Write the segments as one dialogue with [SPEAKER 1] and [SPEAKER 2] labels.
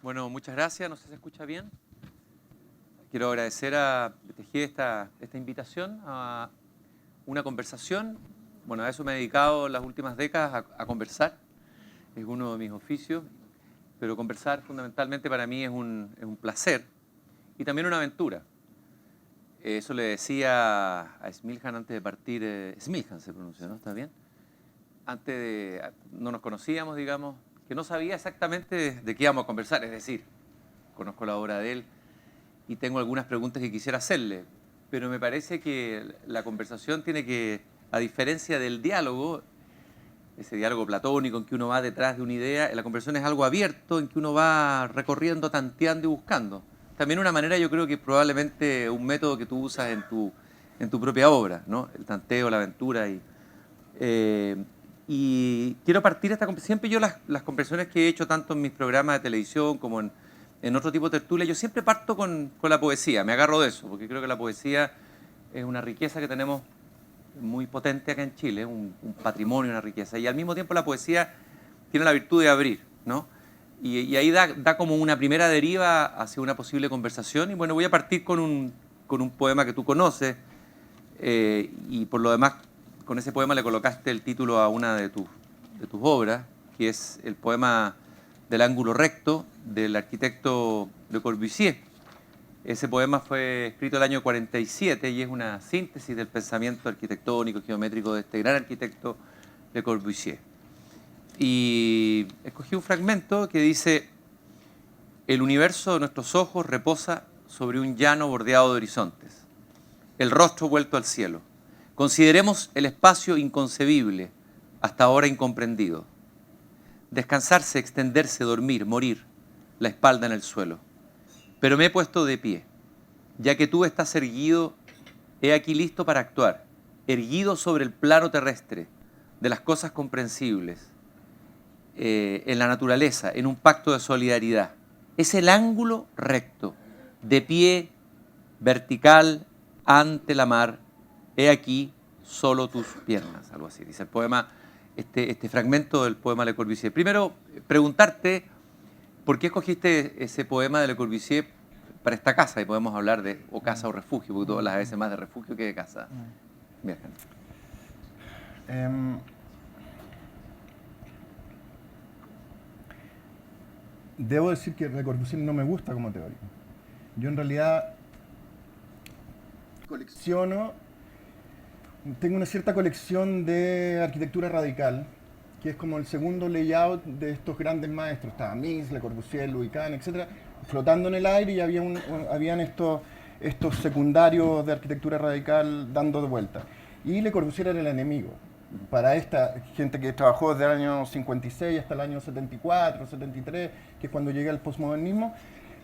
[SPEAKER 1] Bueno, muchas gracias. No sé si se escucha bien. Quiero agradecer a BTG esta invitación a una conversación. Bueno, a eso me he dedicado las últimas décadas, a conversar. Es uno de mis oficios. Pero conversar fundamentalmente para mí es un placer y también una aventura. Eso le decía a Smiljan antes de partir. Smiljan se pronuncia, ¿no? ¿Está bien? No nos conocíamos, digamos, que no sabía exactamente de qué íbamos a conversar. Es decir, conozco la obra de él y tengo algunas preguntas que quisiera hacerle. Pero me parece que la conversación tiene que, a diferencia del diálogo, ese diálogo platónico en que uno va detrás de una idea, la conversación es algo abierto en que uno va recorriendo, tanteando y buscando. También una manera, yo creo que probablemente un método que tú usas en tu propia obra, ¿no? El tanteo, la aventura. Y quiero partir siempre yo las conversaciones que he hecho tanto en mis programas de televisión como en otro tipo de tertulia, yo siempre parto con la poesía, me agarro de eso, porque creo que la poesía es una riqueza que tenemos muy potente acá en Chile, un patrimonio, una riqueza, y al mismo tiempo la poesía tiene la virtud de abrir, ¿no? Y ahí da como una primera deriva hacia una posible conversación, y bueno, voy a partir con un poema que tú conoces, y por lo demás, con ese poema le colocaste el título a una de tus obras, que es el poema del ángulo recto del arquitecto Le Corbusier. Ese poema fue escrito el año 47 y es una síntesis del pensamiento arquitectónico, geométrico de este gran arquitecto Le Corbusier. Y escogí un fragmento que dice: el universo de nuestros ojos reposa sobre un llano bordeado de horizontes, el rostro vuelto al cielo. Consideremos el espacio inconcebible, hasta ahora incomprendido. Descansarse, extenderse, dormir, morir, la espalda en el suelo. Pero me he puesto de pie, ya que tú estás erguido, he aquí listo para actuar, erguido sobre el plano terrestre de las cosas comprensibles, en la naturaleza, en un pacto de solidaridad. Es el ángulo recto, de pie, vertical, ante la mar, he aquí solo tus piernas, algo así, dice el poema, este fragmento del poema Le Corbusier. Primero, preguntarte, ¿por qué escogiste ese poema de Le Corbusier para esta casa? Y podemos hablar de o casa o refugio, porque tú hablas a veces más de refugio que de casa. Bien.
[SPEAKER 2] Debo decir que Le Corbusier no me gusta como teórico. Yo en realidad tengo una cierta colección de arquitectura radical, que es como el segundo layout de estos grandes maestros. Estaba Mies, Le Corbusier, Louis Kahn, etc., flotando en el aire, y habían estos secundarios de arquitectura radical dando de vuelta. Y Le Corbusier era el enemigo. Para esta gente que trabajó desde el año 56 hasta el año 74, 73, que es cuando llega el postmodernismo,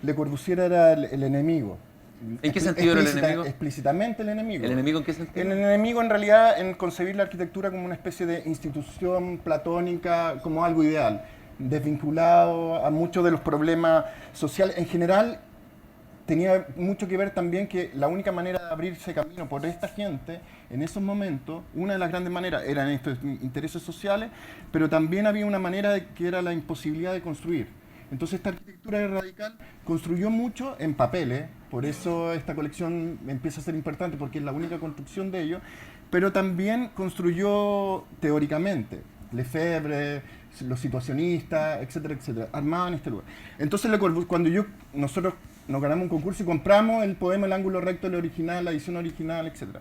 [SPEAKER 2] Le Corbusier era el enemigo.
[SPEAKER 1] ¿En qué sentido era el enemigo?
[SPEAKER 2] Explícitamente el enemigo.
[SPEAKER 1] ¿El enemigo en qué sentido?
[SPEAKER 2] El enemigo en realidad en concebir la arquitectura como una especie de institución platónica, como algo ideal, desvinculado a muchos de los problemas sociales. En general, tenía mucho que ver también que la única manera de abrirse camino por esta gente, en esos momentos, una de las grandes maneras eran estos intereses sociales, pero también había una manera que era la imposibilidad de construir. Entonces esta arquitectura radical construyó mucho en papeles, por eso esta colección empieza a ser importante porque es la única construcción de ello, pero también construyó teóricamente. Lefebvre, los situacionistas, etcétera, etcétera, armaban este lugar. Entonces cuando nosotros nos ganamos un concurso y compramos el poema El ángulo recto, el original, la edición original, etcétera,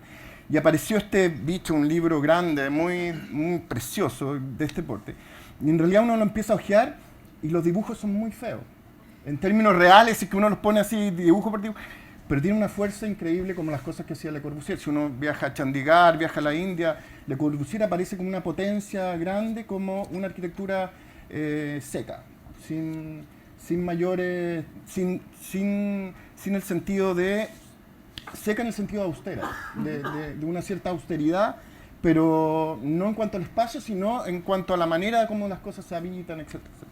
[SPEAKER 2] y apareció este bicho, un libro grande, muy, muy precioso, de este porte, y en realidad uno lo empieza a hojear y los dibujos son muy feos. En términos reales, es que uno los pone así, dibujo por dibujo, pero tiene una fuerza increíble como las cosas que hacía Le Corbusier. Si uno viaja a Chandigarh, viaja a la India, Le Corbusier aparece como una potencia grande, como una arquitectura seca, sin mayores, sin el sentido de, seca en el sentido de austera, de una cierta austeridad, pero no en cuanto al espacio, sino en cuanto a la manera de cómo las cosas se habitan, etcétera, etcétera.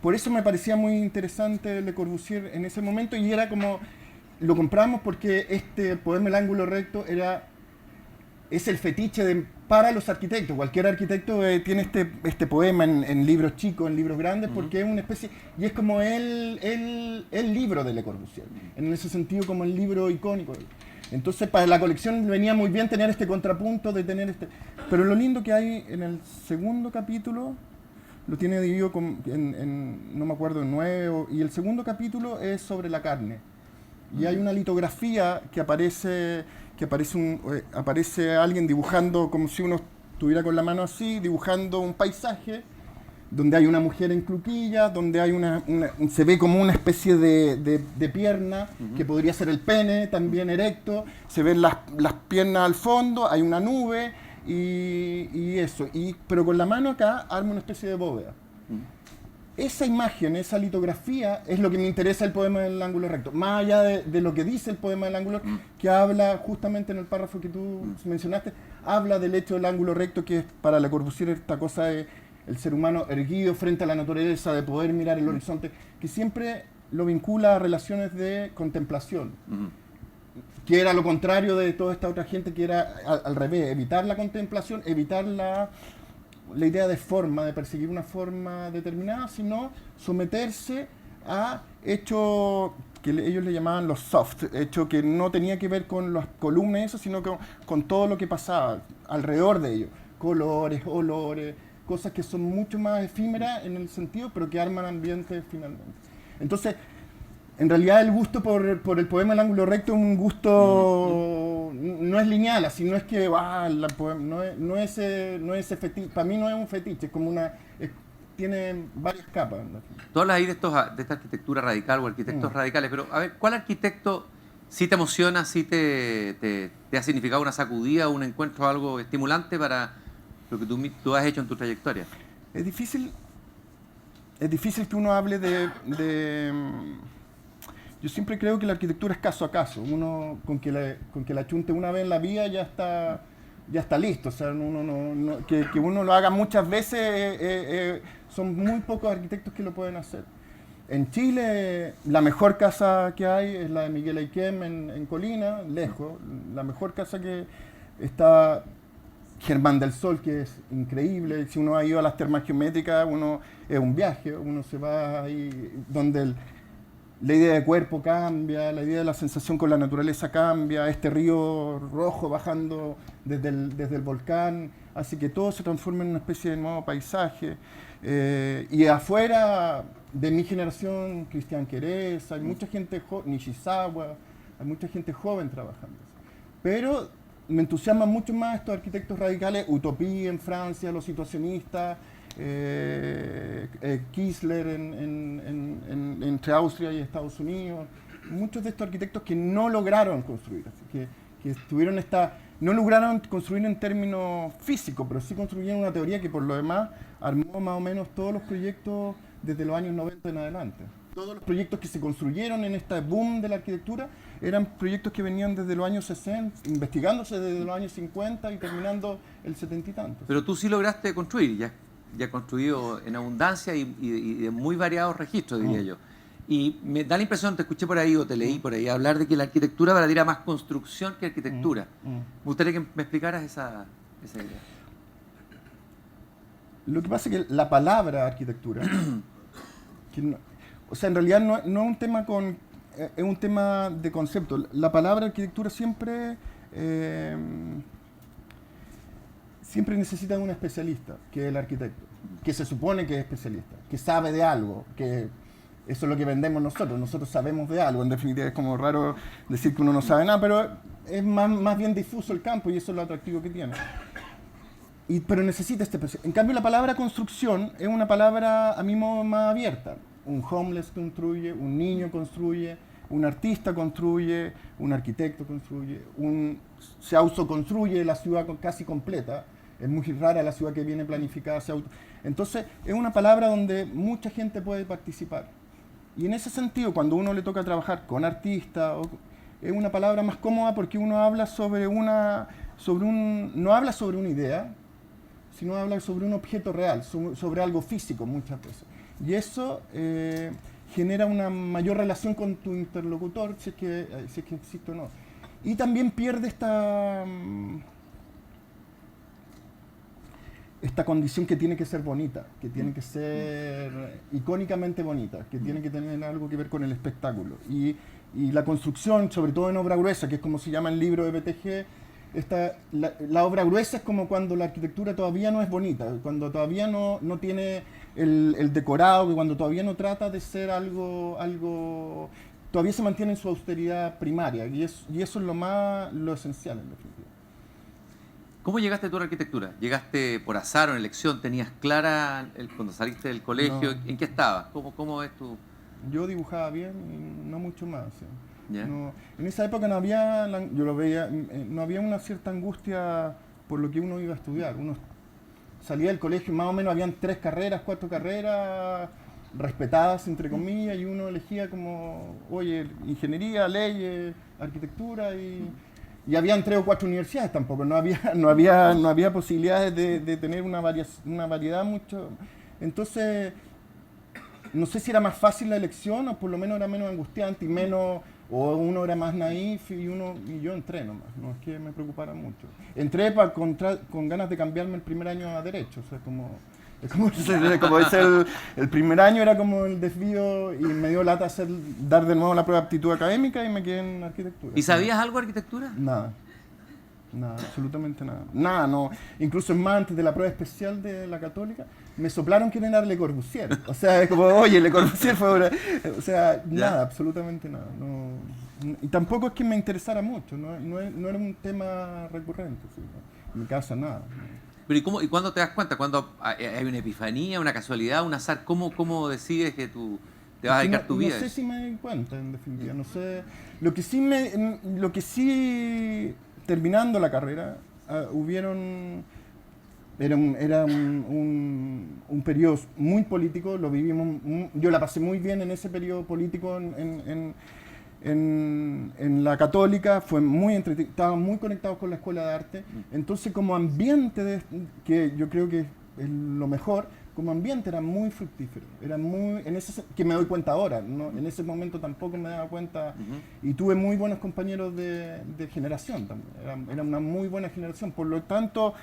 [SPEAKER 2] Por eso me parecía muy interesante Le Corbusier en ese momento, y era como, lo compramos porque este poema El ángulo recto era es el fetiche para los arquitectos. Cualquier arquitecto tiene este poema en libros chicos, en libros grandes, porque es una especie, y es como el libro de Le Corbusier, en ese sentido como el libro icónico. Entonces para la colección venía muy bien tener este contrapunto, de tener este... Pero lo lindo que hay en el segundo capítulo, lo tiene dividido no me acuerdo, en 9, y el segundo capítulo es sobre la carne. Y hay una litografía que aparece alguien dibujando como si uno estuviera con la mano así, dibujando un paisaje donde hay una mujer en cruquillas, donde hay se ve como una especie de pierna, que podría ser el pene, también erecto, se ven las piernas al fondo, hay una nube y eso, pero con la mano acá arma una especie de bóveda. Esa imagen, esa litografía, es lo que me interesa el poema del ángulo recto. Más allá de lo que dice el poema del ángulo, que habla justamente en el párrafo que tú mencionaste, habla del hecho del ángulo recto, que es para Le Corbusier esta cosa de el ser humano erguido frente a la naturaleza, de poder mirar el horizonte, que siempre lo vincula a relaciones de contemplación. Que era lo contrario de toda esta otra gente, que era al revés, evitar la contemplación, evitar la idea de forma, de perseguir una forma determinada, sino someterse a hechos que ellos le llamaban los soft, hechos que no tenía que ver con las columnas y eso, sino con todo lo que pasaba alrededor de ellos, colores, olores, cosas que son mucho más efímeras en el sentido, pero que arman ambiente finalmente. Entonces, en realidad el gusto por el poema El ángulo recto es un gusto, no es lineal, así no es que no es ese fetiche, para mí no es un fetiche, es como tiene varias capas.
[SPEAKER 1] Tú hablas ahí de esta arquitectura radical o arquitectos radicales, pero a ver, ¿cuál arquitecto sí te emociona, sí te ha significado una sacudida, un encuentro, algo estimulante para lo que tú has hecho en tu trayectoria?
[SPEAKER 2] Es difícil que uno hable yo siempre creo que la arquitectura es caso a caso. Uno con que la chunte una vez en la vida ya está listo. O sea, que uno lo haga muchas veces, son muy pocos arquitectos que lo pueden hacer. En Chile, la mejor casa que hay es la de Miguel Ayquem en Colina, lejos. La mejor casa que está Germán del Sol, que es increíble. Si uno ha ido a las termas geométricas, es un viaje. Uno se va ahí donde la idea de cuerpo cambia, la idea de la sensación con la naturaleza cambia, este río rojo bajando desde el volcán, hace que todo se transforme en una especie de nuevo paisaje. Y afuera de mi generación, Cristian Querés, hay mucha gente joven, Nishizawa, hay mucha gente joven trabajando. Pero me entusiasman mucho más estos arquitectos radicales, Utopía en Francia, los situacionistas, Kiesler entre Austria y Estados Unidos, muchos de estos arquitectos que no lograron construir, así que no lograron construir en términos físicos, pero sí construyeron una teoría que por lo demás armó más o menos todos los proyectos desde los años 90 en adelante. Todos los proyectos que se construyeron en este boom de la arquitectura eran proyectos que venían desde los años 60, investigándose desde los años 50 y terminando el 70 y tantos.
[SPEAKER 1] Pero tú sí lograste construir, ya construido en abundancia y de muy variados registros, diría yo. Y me da la impresión, te escuché por ahí o te leí por ahí, hablar de que la arquitectura para ti era más construcción que arquitectura. Me gustaría que me explicaras esa idea.
[SPEAKER 2] Lo que pasa es que la palabra arquitectura, o sea, en realidad no es un tema es un tema de concepto. La palabra arquitectura siempre necesita de un especialista, que es el arquitecto, que se supone que es especialista, que sabe de algo, que eso es lo que vendemos nosotros sabemos de algo. En definitiva es como raro decir que uno no sabe nada, pero es más bien difuso el campo y eso es lo atractivo que tiene. Pero necesita este especialista. En cambio la palabra construcción es una palabra a mi modo más abierta. Un homeless construye, un niño construye, un artista construye, un arquitecto construye, se autoconstruye la ciudad casi completa. Es muy rara la ciudad que viene planificada. Entonces, es una palabra donde mucha gente puede participar. Y en ese sentido, cuando uno le toca trabajar con artistas, es una palabra más cómoda porque uno habla no habla sobre una idea, sino habla sobre un objeto real, sobre algo físico muchas veces. Y eso genera una mayor relación con tu interlocutor, si es que existe o no. Y también pierde esta condición que tiene que ser bonita, que tiene que ser icónicamente bonita, que tiene que tener algo que ver con el espectáculo. Y la construcción, sobre todo en obra gruesa, que es como se llama el libro de BTG, la obra gruesa es como cuando la arquitectura todavía no es bonita, cuando todavía no tiene el decorado, que cuando todavía no trata de ser algo todavía se mantiene en su austeridad primaria, y eso es lo esencial en definitiva.
[SPEAKER 1] ¿Cómo llegaste tú a la arquitectura? ¿Llegaste por azar o en elección? ¿Tenías clara cuando saliste del colegio?
[SPEAKER 2] No.
[SPEAKER 1] ¿En qué estabas? ¿Cómo es tu...?
[SPEAKER 2] Yo dibujaba bien y no mucho más. ¿Sí?
[SPEAKER 1] ¿Ya?
[SPEAKER 2] No, en esa época no había, yo lo veía, no había una cierta angustia por lo que uno iba a estudiar. Uno salía del colegio, más o menos habían 3 carreras, 4 carreras respetadas, entre comillas, y uno elegía como, oye, ingeniería, leyes, arquitectura, y habían 3 o 4 universidades tampoco, no había posibilidades de tener una variedad mucho. Entonces, no sé si era más fácil la elección o por lo menos era menos angustiante y menos, o uno era más naif y yo entré nomás, no es que me preocupara mucho. Entré con ganas de cambiarme el primer año a Derecho, o sea, como es el primer año era como el desvío y me dio lata dar de nuevo la prueba de aptitud académica y me quedé en arquitectura.
[SPEAKER 1] ¿Y sabías algo de arquitectura?
[SPEAKER 2] Nada. Nada, absolutamente nada. Nada, no. Incluso es más, antes de la prueba especial de la Católica, me soplaron que era Le Corbusier. O sea, es como, oye, Le Corbusier fue obra. O sea, nada, absolutamente nada. No, y tampoco es que me interesara mucho, no era un tema recurrente. ¿Sí? ¿No? En mi casa, nada.
[SPEAKER 1] Pero ¿y cuándo te das cuenta? ¿Cuándo hay una epifanía, una casualidad, un azar? ¿Cómo decides que tú te vas a dedicar tu vida?
[SPEAKER 2] No sé si me di cuenta, en definitiva. No sé. Lo que sí terminando la carrera, era un periodo muy político, lo vivimos, yo la pasé muy bien en ese periodo político en la Católica, fue muy entretenido, estábamos muy conectados con la Escuela de Arte, entonces como ambiente, que yo creo que es lo mejor, como ambiente era muy fructífero, era muy, que me doy cuenta ahora, ¿no? En ese momento tampoco me daba cuenta, y tuve muy buenos compañeros de generación también, era una muy buena generación, por lo tanto,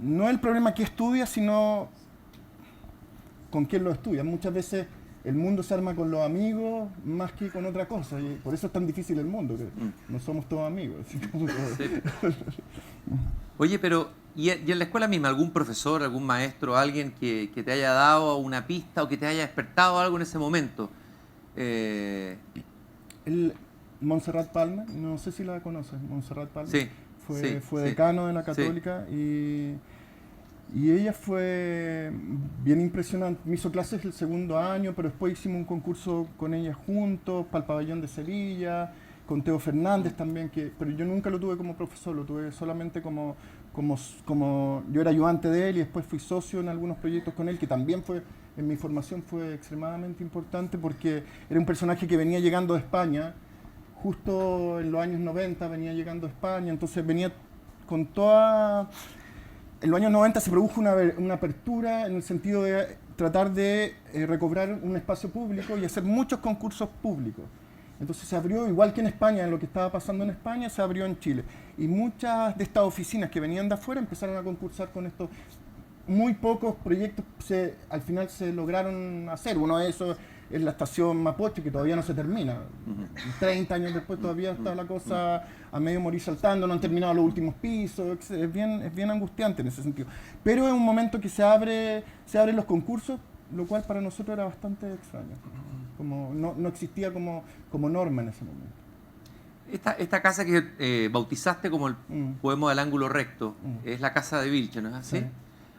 [SPEAKER 2] no el problema que estudia, sino con quién lo estudia. Muchas veces el mundo se arma con los amigos más que con otra cosa, y por eso es tan difícil el mundo, que no somos todos amigos. Sí.
[SPEAKER 1] Oye, pero ¿y en la escuela misma algún profesor, algún maestro, alguien que te haya dado una pista o que te haya despertado algo en ese momento?
[SPEAKER 2] Montserrat Palmer, no sé si la conoces, Montserrat Palmer.
[SPEAKER 1] Sí.
[SPEAKER 2] Fue decano de la Católica, y ella fue bien impresionante. Me hizo clases el segundo año, pero después hicimos un concurso con ella juntos para el Pabellón de Sevilla, con Teo Fernández también, pero yo nunca lo tuve como profesor, lo tuve solamente como yo era ayudante de él y después fui socio en algunos proyectos con él, que también en mi formación fue extremadamente importante porque era un personaje que venía llegando de España, justo en los años 90 venía llegando a España, entonces venía con toda... En los años 90 se produjo una apertura en el sentido de tratar de recobrar un espacio público y hacer muchos concursos públicos. Entonces se abrió, igual que en España, en lo que estaba pasando en España, se abrió en Chile. Y muchas de estas oficinas que venían de afuera empezaron a concursar con estos. Muy pocos proyectos al final se lograron hacer. Uno de esos es la estación Mapocho, que todavía no se termina. 30 años después todavía está la cosa a medio morir saltando, no han terminado los últimos pisos, es bien angustiante en ese sentido. Pero es un momento que se abren los concursos, lo cual para nosotros era bastante extraño. Como no existía como norma en ese momento.
[SPEAKER 1] Esta casa que bautizaste como el Podemos del ángulo recto, es la casa de Vilche, ¿no es así?
[SPEAKER 2] Sí.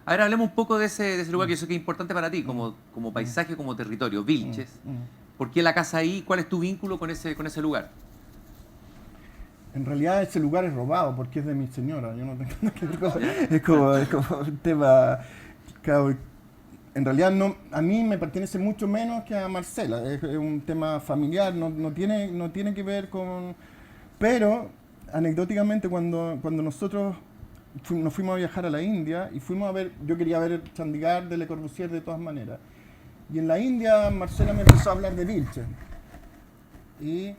[SPEAKER 1] A ver, hablemos un poco de ese lugar que yo sé que es importante para ti, como paisaje, como territorio, Vilches. ¿Por qué la casa ahí? ¿Cuál es tu vínculo con ese lugar?
[SPEAKER 2] En realidad ese lugar es robado porque es de mi señora. Yo no tengo nada que ver con... Es como un tema... Claro, en realidad a mí me pertenece mucho menos que a Marcela. Es un tema familiar, no tiene que ver con... Pero, anecdóticamente, cuando nosotros nos fuimos a viajar a la India y fuimos a ver... Yo quería ver Chandigarh de Le Corbusier de todas maneras. Y en la India Marcela me empezó a hablar de Vilches. Y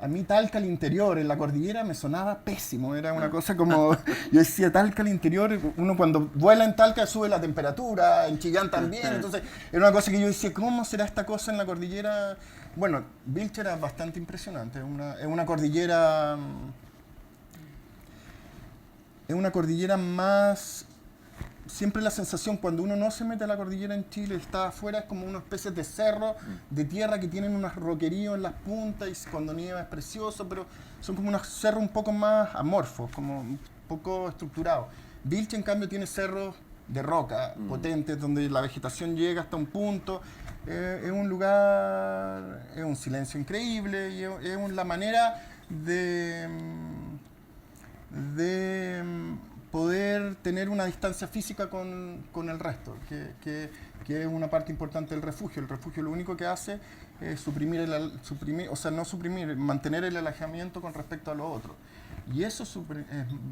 [SPEAKER 2] a mí Talca al interior, en la cordillera, me sonaba pésimo. Era una cosa como, yo decía Talca al interior, uno cuando vuela en Talca sube la temperatura, en Chillán también, entonces era una cosa que yo decía, ¿cómo será esta cosa en la cordillera? Bueno, Vilche era bastante impresionante, es una cordillera... Es una cordillera más... Siempre la sensación, cuando uno no se mete a la cordillera en Chile, está afuera, es como una especie de cerro de tierra que tienen unos roqueríos en las puntas y cuando nieva es precioso, pero son como unos cerros un poco más amorfos, como un poco estructurados. Vilche, en cambio, tiene cerros de roca potentes, donde la vegetación llega hasta un punto. Es un lugar, es un silencio increíble y es la manera de poder tener una distancia física con el resto, que es una parte importante del refugio. El refugio lo único que hace es mantener el alejamiento con respecto a lo otro. Y eso es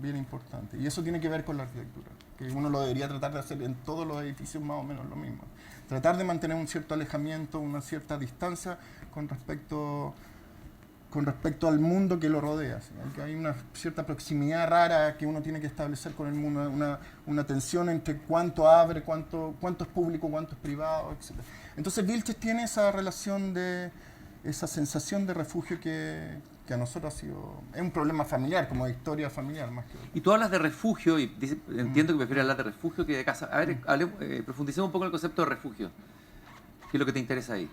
[SPEAKER 2] bien importante. Y eso tiene que ver con la arquitectura, que uno lo debería tratar de hacer en todos los edificios más o menos lo mismo. Tratar de mantener un cierto alejamiento, una cierta distancia con respecto al mundo que lo rodea. ¿Sí? Hay una cierta proximidad rara que uno tiene que establecer con el mundo, una tensión entre cuánto abre, cuánto es público, cuánto es privado, etc. Entonces Vilches tiene esa relación esa sensación de refugio que a nosotros ha sido... Es un problema familiar, como de historia familiar más que...
[SPEAKER 1] Y tú hablas de refugio, y entiendo que prefieres hablar de refugio que de casa. A ver, profundicemos un poco en el concepto de refugio. ¿Qué es lo que te interesa ahí?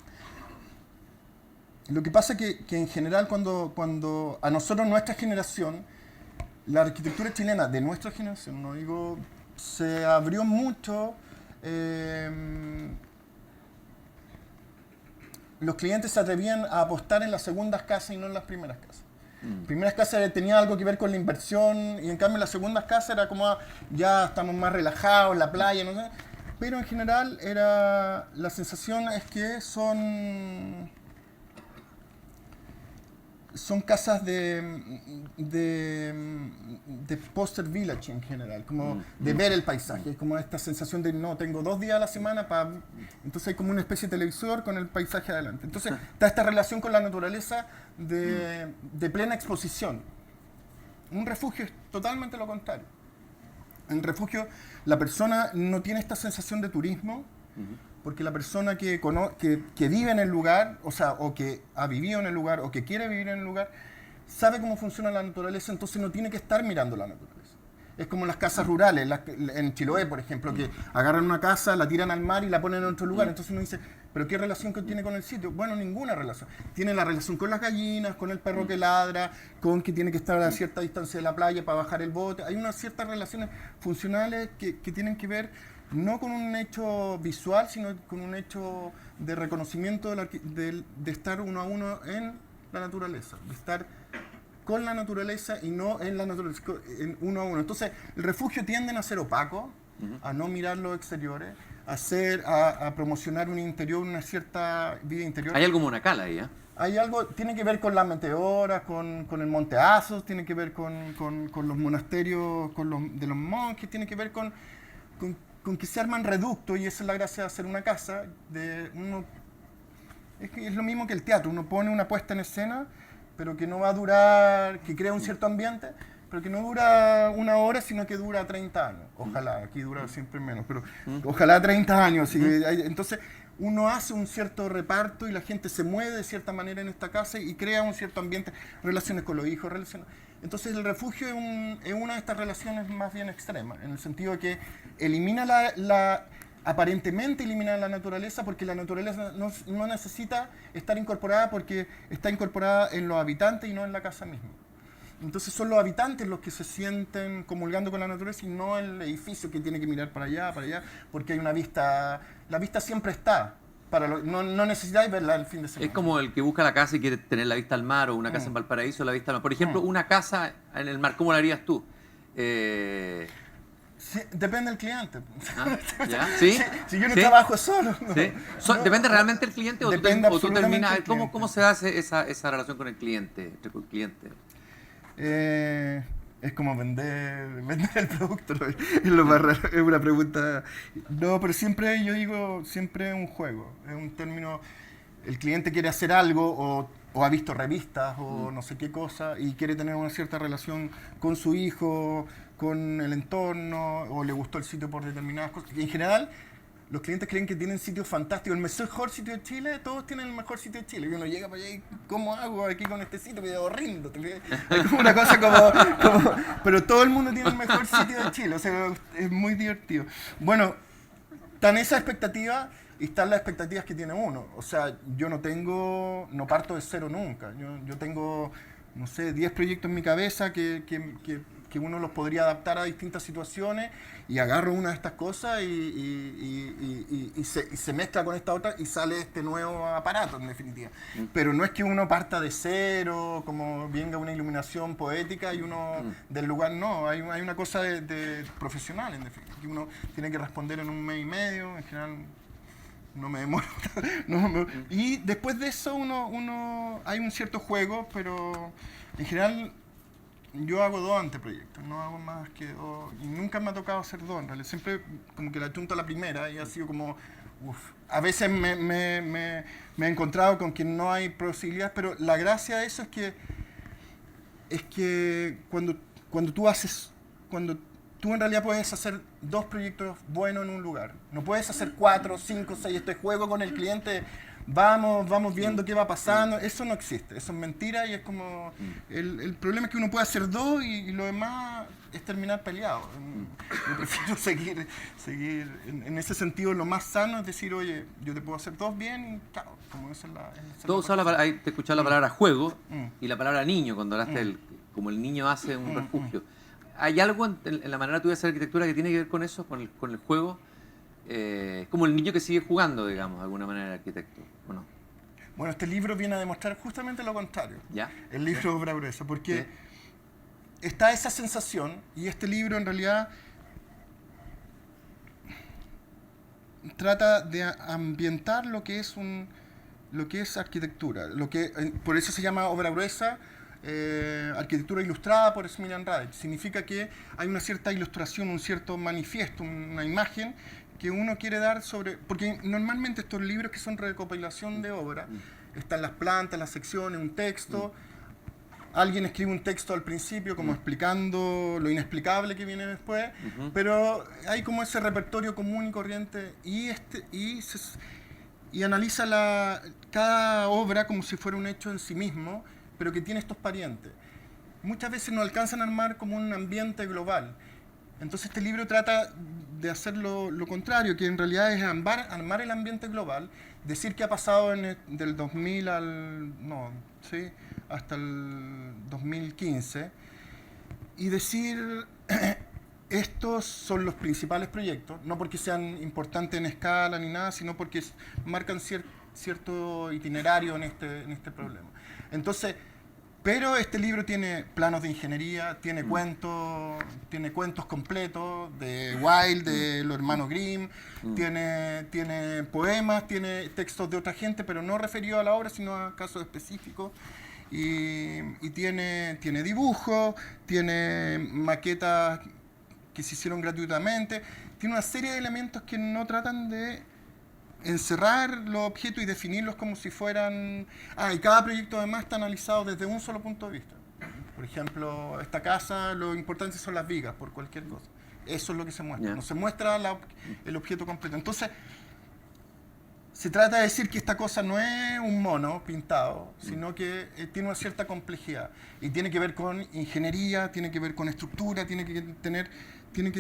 [SPEAKER 2] Lo que pasa es que en general cuando a nosotros, nuestra generación, la arquitectura chilena de nuestra generación, no digo, se abrió mucho, los clientes se atrevían a apostar en las segundas casas y no en las primeras casas. Primeras casas tenía algo que ver con la inversión y en cambio las segundas casas era como ya estamos más relajados, en la playa, no sé. Pero en general la sensación es que son casas de poster village en general, como de ver el paisaje, como esta sensación de no, tengo 2 días a la semana para... Entonces hay como una especie de televisor con el paisaje adelante. Entonces está esta relación con la naturaleza de plena exposición. Un refugio es totalmente lo contrario. En refugio la persona no tiene esta sensación de turismo, porque la persona que vive en el lugar, o que ha vivido en el lugar, o que quiere vivir en el lugar, sabe cómo funciona la naturaleza, entonces no tiene que estar mirando la naturaleza. Es como las casas rurales, en Chiloé, por ejemplo, que agarran una casa, la tiran al mar y la ponen en otro lugar. Entonces uno dice, ¿pero qué relación tiene con el sitio? Bueno, ninguna relación. Tiene la relación con las gallinas, con el perro que ladra, con que tiene que estar a cierta distancia de la playa para bajar el bote. Hay unas ciertas relaciones funcionales que tienen que ver no con un hecho visual, sino con un hecho de reconocimiento de estar uno a uno en la naturaleza, de estar con la naturaleza y no en la naturaleza, en uno a uno. Entonces, el refugio tienden a ser opaco, a no mirar los exteriores, a promocionar un interior, una cierta vida interior.
[SPEAKER 1] Hay algo monacala ahí, ¿eh?
[SPEAKER 2] Hay algo, tiene que ver con las meteoras, con el Monte Athos, tiene que ver con los monasterios, de los monjes, tiene que ver con que se arman reductos, y esa es la gracia de hacer una casa. Es lo mismo que el teatro, uno pone una puesta en escena, pero que no va a durar, que crea un cierto ambiente, pero que no dura 1 hora, sino que dura 30 años. Ojalá, aquí dura siempre menos, pero ojalá 30 años. Entonces, uno hace un cierto reparto y la gente se mueve de cierta manera en esta casa y crea un cierto ambiente, relaciones con los hijos, Entonces el refugio es una de estas relaciones más bien extremas, en el sentido de que aparentemente elimina la naturaleza, porque la naturaleza no necesita estar incorporada, porque está incorporada en los habitantes y no en la casa misma. Entonces son los habitantes los que se sienten comulgando con la naturaleza y no el edificio que tiene que mirar para allá, porque hay una vista, la vista siempre está. No necesitáis verla el fin de semana.
[SPEAKER 1] Es como el que busca la casa y quiere tener la vista al mar, o una casa en Valparaíso, la vista al mar. Por ejemplo, una casa en el mar, ¿cómo la harías tú?
[SPEAKER 2] Sí, depende del cliente.
[SPEAKER 1] ¿Ya? ¿Sí?
[SPEAKER 2] Si yo no trabajo solo. No,
[SPEAKER 1] ¿Sí?
[SPEAKER 2] no,
[SPEAKER 1] ¿Depende realmente del cliente o tú terminas? ¿Cómo se hace esa relación con el cliente, entre el cliente?
[SPEAKER 2] Es como vender el producto, ¿no? Es lo más raro, es una pregunta. No, pero siempre yo digo, siempre es un juego, es un término. El cliente quiere hacer algo, o ha visto revistas o no sé qué cosa y quiere tener una cierta relación con su hijo, con el entorno, o le gustó el sitio por determinadas cosas. Y en general, los clientes creen que tienen sitios fantásticos, el mejor sitio de Chile, todos tienen el mejor sitio de Chile. Y uno llega para allá y ¿cómo hago aquí con este sitio? Me rindo. Es como una cosa como... Pero todo el mundo tiene el mejor sitio de Chile, o sea, es muy divertido. Bueno, tan esa expectativa y están las expectativas que tiene uno. O sea, yo no parto de cero nunca. Yo tengo, no sé, 10 proyectos en mi cabeza que uno los podría adaptar a distintas situaciones y agarro una de estas cosas y se mezcla con esta otra y sale este nuevo aparato, en definitiva. Pero no es que uno parta de cero, como venga una iluminación poética y uno del lugar, no. Hay una cosa de profesional, en definitiva, que uno tiene que responder en un mes y medio, en general. No me demoro. Y después de eso hay un cierto juego, pero en general yo hago 2 anteproyectos, no hago más que 2. Y nunca me ha tocado hacer 2, en realidad. Siempre como que la chunto a la primera y ha sido como... A veces me he encontrado con que no hay posibilidades, pero la gracia de eso es que cuando tú en realidad puedes hacer 2 proyectos buenos en un lugar. No puedes hacer 4, 5, 6, este juego con el cliente, vamos viendo qué va pasando. Eso no existe, eso es mentira y es como... El problema es que uno puede hacer 2 y lo demás es terminar peleado. Yo prefiero seguir en ese sentido, lo más sano es decir, oye, yo te puedo hacer 2 bien y claro, como esa es la...
[SPEAKER 1] Todo usaba ahí te escuchaba la palabra juego y la palabra niño cuando hablaste como el niño hace un refugio. ¿Hay algo en la manera tuya de hacer arquitectura que tiene que ver con eso, con el juego? Como el niño que sigue jugando, digamos, de alguna manera el arquitecto, ¿o no?
[SPEAKER 2] Bueno, este libro viene a demostrar justamente lo contrario.
[SPEAKER 1] ¿Ya?
[SPEAKER 2] El libro Obra Gruesa, porque está esa sensación y este libro en realidad trata de ambientar lo que es arquitectura, por eso se llama Obra Gruesa. Arquitectura ilustrada por Smiljan Radic. Significa que hay una cierta ilustración, un cierto manifiesto, una imagen que uno quiere dar sobre... Porque normalmente estos libros que son recopilación de obra, están las plantas, las secciones, un texto, alguien escribe un texto al principio como explicando lo inexplicable que viene después, pero hay como ese repertorio común y corriente y analiza cada obra como si fuera un hecho en sí mismo, pero que tiene estos parientes. Muchas veces no alcanzan a armar como un ambiente global. Entonces este libro trata de hacer lo contrario, que en realidad es armar el ambiente global, decir qué ha pasado del 2000 hasta el 2015, y decir estos son los principales proyectos, no porque sean importantes en escala ni nada, sino porque marcan cierto itinerario en este problema. Entonces, pero este libro tiene planos de ingeniería, tiene cuentos completos de Wilde, de los hermanos Grimm, tiene poemas, tiene textos de otra gente, pero no referidos a la obra, sino a casos específicos. Y tiene dibujos, tiene maquetas que se hicieron gratuitamente, tiene una serie de elementos que no tratan de encerrar los objetos y definirlos como si fueran... y cada proyecto además está analizado desde un solo punto de vista. Por ejemplo, esta casa, lo importante son las vigas, por cualquier cosa. Eso es lo que se muestra. No se muestra el objeto completo. Entonces, se trata de decir que esta cosa no es un mono pintado, sino que tiene una cierta complejidad. Y tiene que ver con ingeniería, tiene que ver con estructura, tiene que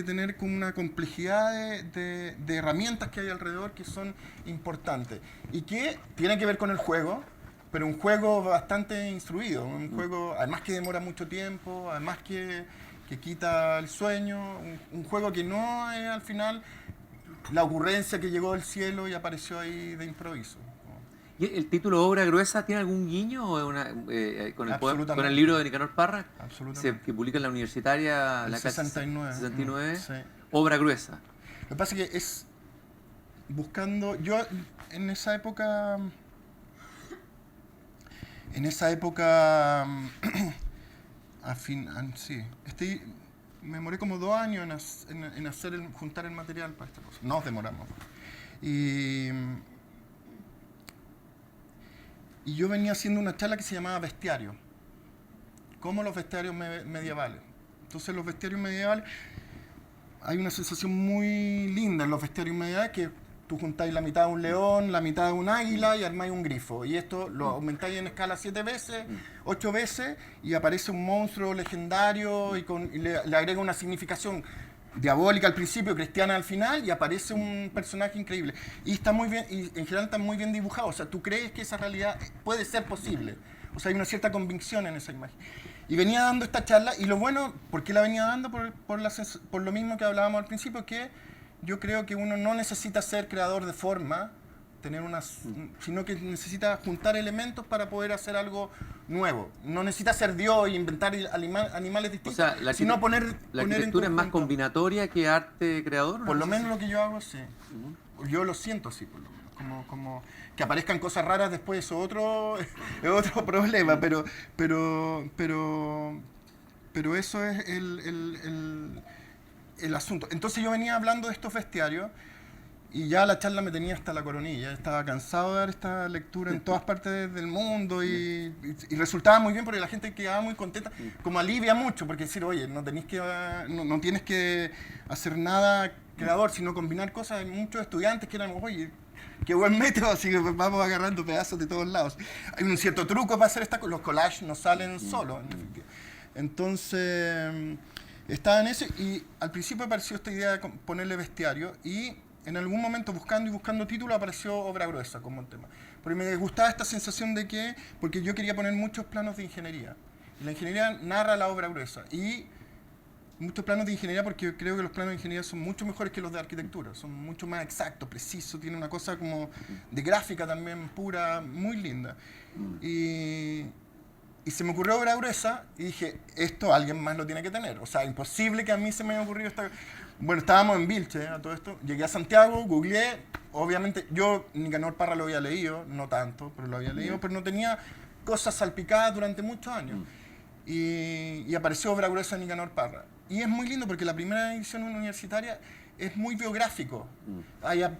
[SPEAKER 2] tener como una complejidad de herramientas que hay alrededor que son importantes. Y que tiene que ver con el juego, pero un juego bastante instruido. Un juego, además que demora mucho tiempo, además que quita el sueño. Un juego que no es al final la ocurrencia que llegó del cielo y apareció ahí de improviso.
[SPEAKER 1] ¿Y el título Obra Gruesa tiene algún guiño o con el libro de Nicanor Parra?
[SPEAKER 2] Absolutamente.
[SPEAKER 1] Que publica en la Universitaria
[SPEAKER 2] el
[SPEAKER 1] la
[SPEAKER 2] 69.
[SPEAKER 1] 69.
[SPEAKER 2] Sí.
[SPEAKER 1] Obra Gruesa.
[SPEAKER 2] Lo que pasa es que es buscando... Yo en esa época... sí. Me demoré como 2 años en juntar el material para esta cosa. Nos demoramos. Y y yo venía haciendo una charla que se llamaba Bestiario, como los bestiarios medievales. Entonces los bestiarios medievales, hay una sensación muy linda en los bestiarios medievales que tú juntáis la mitad de un león, la mitad de un águila y armáis un grifo. Y esto lo aumentáis en escala 7 veces, 8 veces, y aparece un monstruo legendario y le agrega una significación diabólica al principio, cristiana al final, y aparece un personaje increíble. Y está muy bien, y en general está muy bien dibujado. O sea, tú crees que esa realidad puede ser posible. O sea, hay una cierta convicción en esa imagen. Y venía dando esta charla, y lo bueno, ¿por qué la venía dando? Por lo mismo que hablábamos al principio, que yo creo que uno no necesita ser creador de forma, sino que necesita juntar elementos para poder hacer algo nuevo. No necesita ser Dios e inventar animales distintos,
[SPEAKER 1] o sea,
[SPEAKER 2] sino poner
[SPEAKER 1] la
[SPEAKER 2] en
[SPEAKER 1] arquitectura es más
[SPEAKER 2] conjunto.
[SPEAKER 1] combinatoria que arte creador, ¿no?
[SPEAKER 2] Por lo menos lo que yo hago, sí. Yo lo siento así, por lo menos. Como que aparezcan cosas raras después, eso es otro problema, pero eso es el asunto. Entonces yo venía hablando de estos bestiarios y ya la charla me tenía hasta la coronilla. Estaba cansado de dar esta lectura en todas partes del mundo y resultaba muy bien porque la gente quedaba muy contenta, como alivia mucho, porque decir, oye, no tienes que hacer nada creador, sino combinar cosas. Hay muchos estudiantes que eran, oye, qué buen método, así que vamos agarrando pedazos de todos lados. Hay un cierto truco para hacer los collages no salen solos. Entonces, estaba en eso y al principio apareció esta idea de ponerle bestiario y en algún momento buscando título apareció Obra Gruesa como un tema. Porque me gustaba esta sensación de que, porque yo quería poner muchos planos de ingeniería. Y la ingeniería narra la obra gruesa. Y muchos planos de ingeniería porque creo que los planos de ingeniería son mucho mejores que los de arquitectura. Son mucho más exactos, precisos, tiene una cosa como de gráfica también pura, muy linda. Y se me ocurrió Obra Gruesa y dije, esto alguien más lo tiene que tener. O sea, imposible que a mí se me haya ocurrido esta... Bueno, estábamos en Vilche, a todo esto. Llegué a Santiago, googleé. Obviamente, yo Nicanor Parra lo había leído, no tanto, pero lo había leído, pero no tenía cosas salpicadas durante muchos años. Y apareció Obra Gruesa de Nicanor Parra. Y es muy lindo porque la primera edición universitaria es muy biográfico.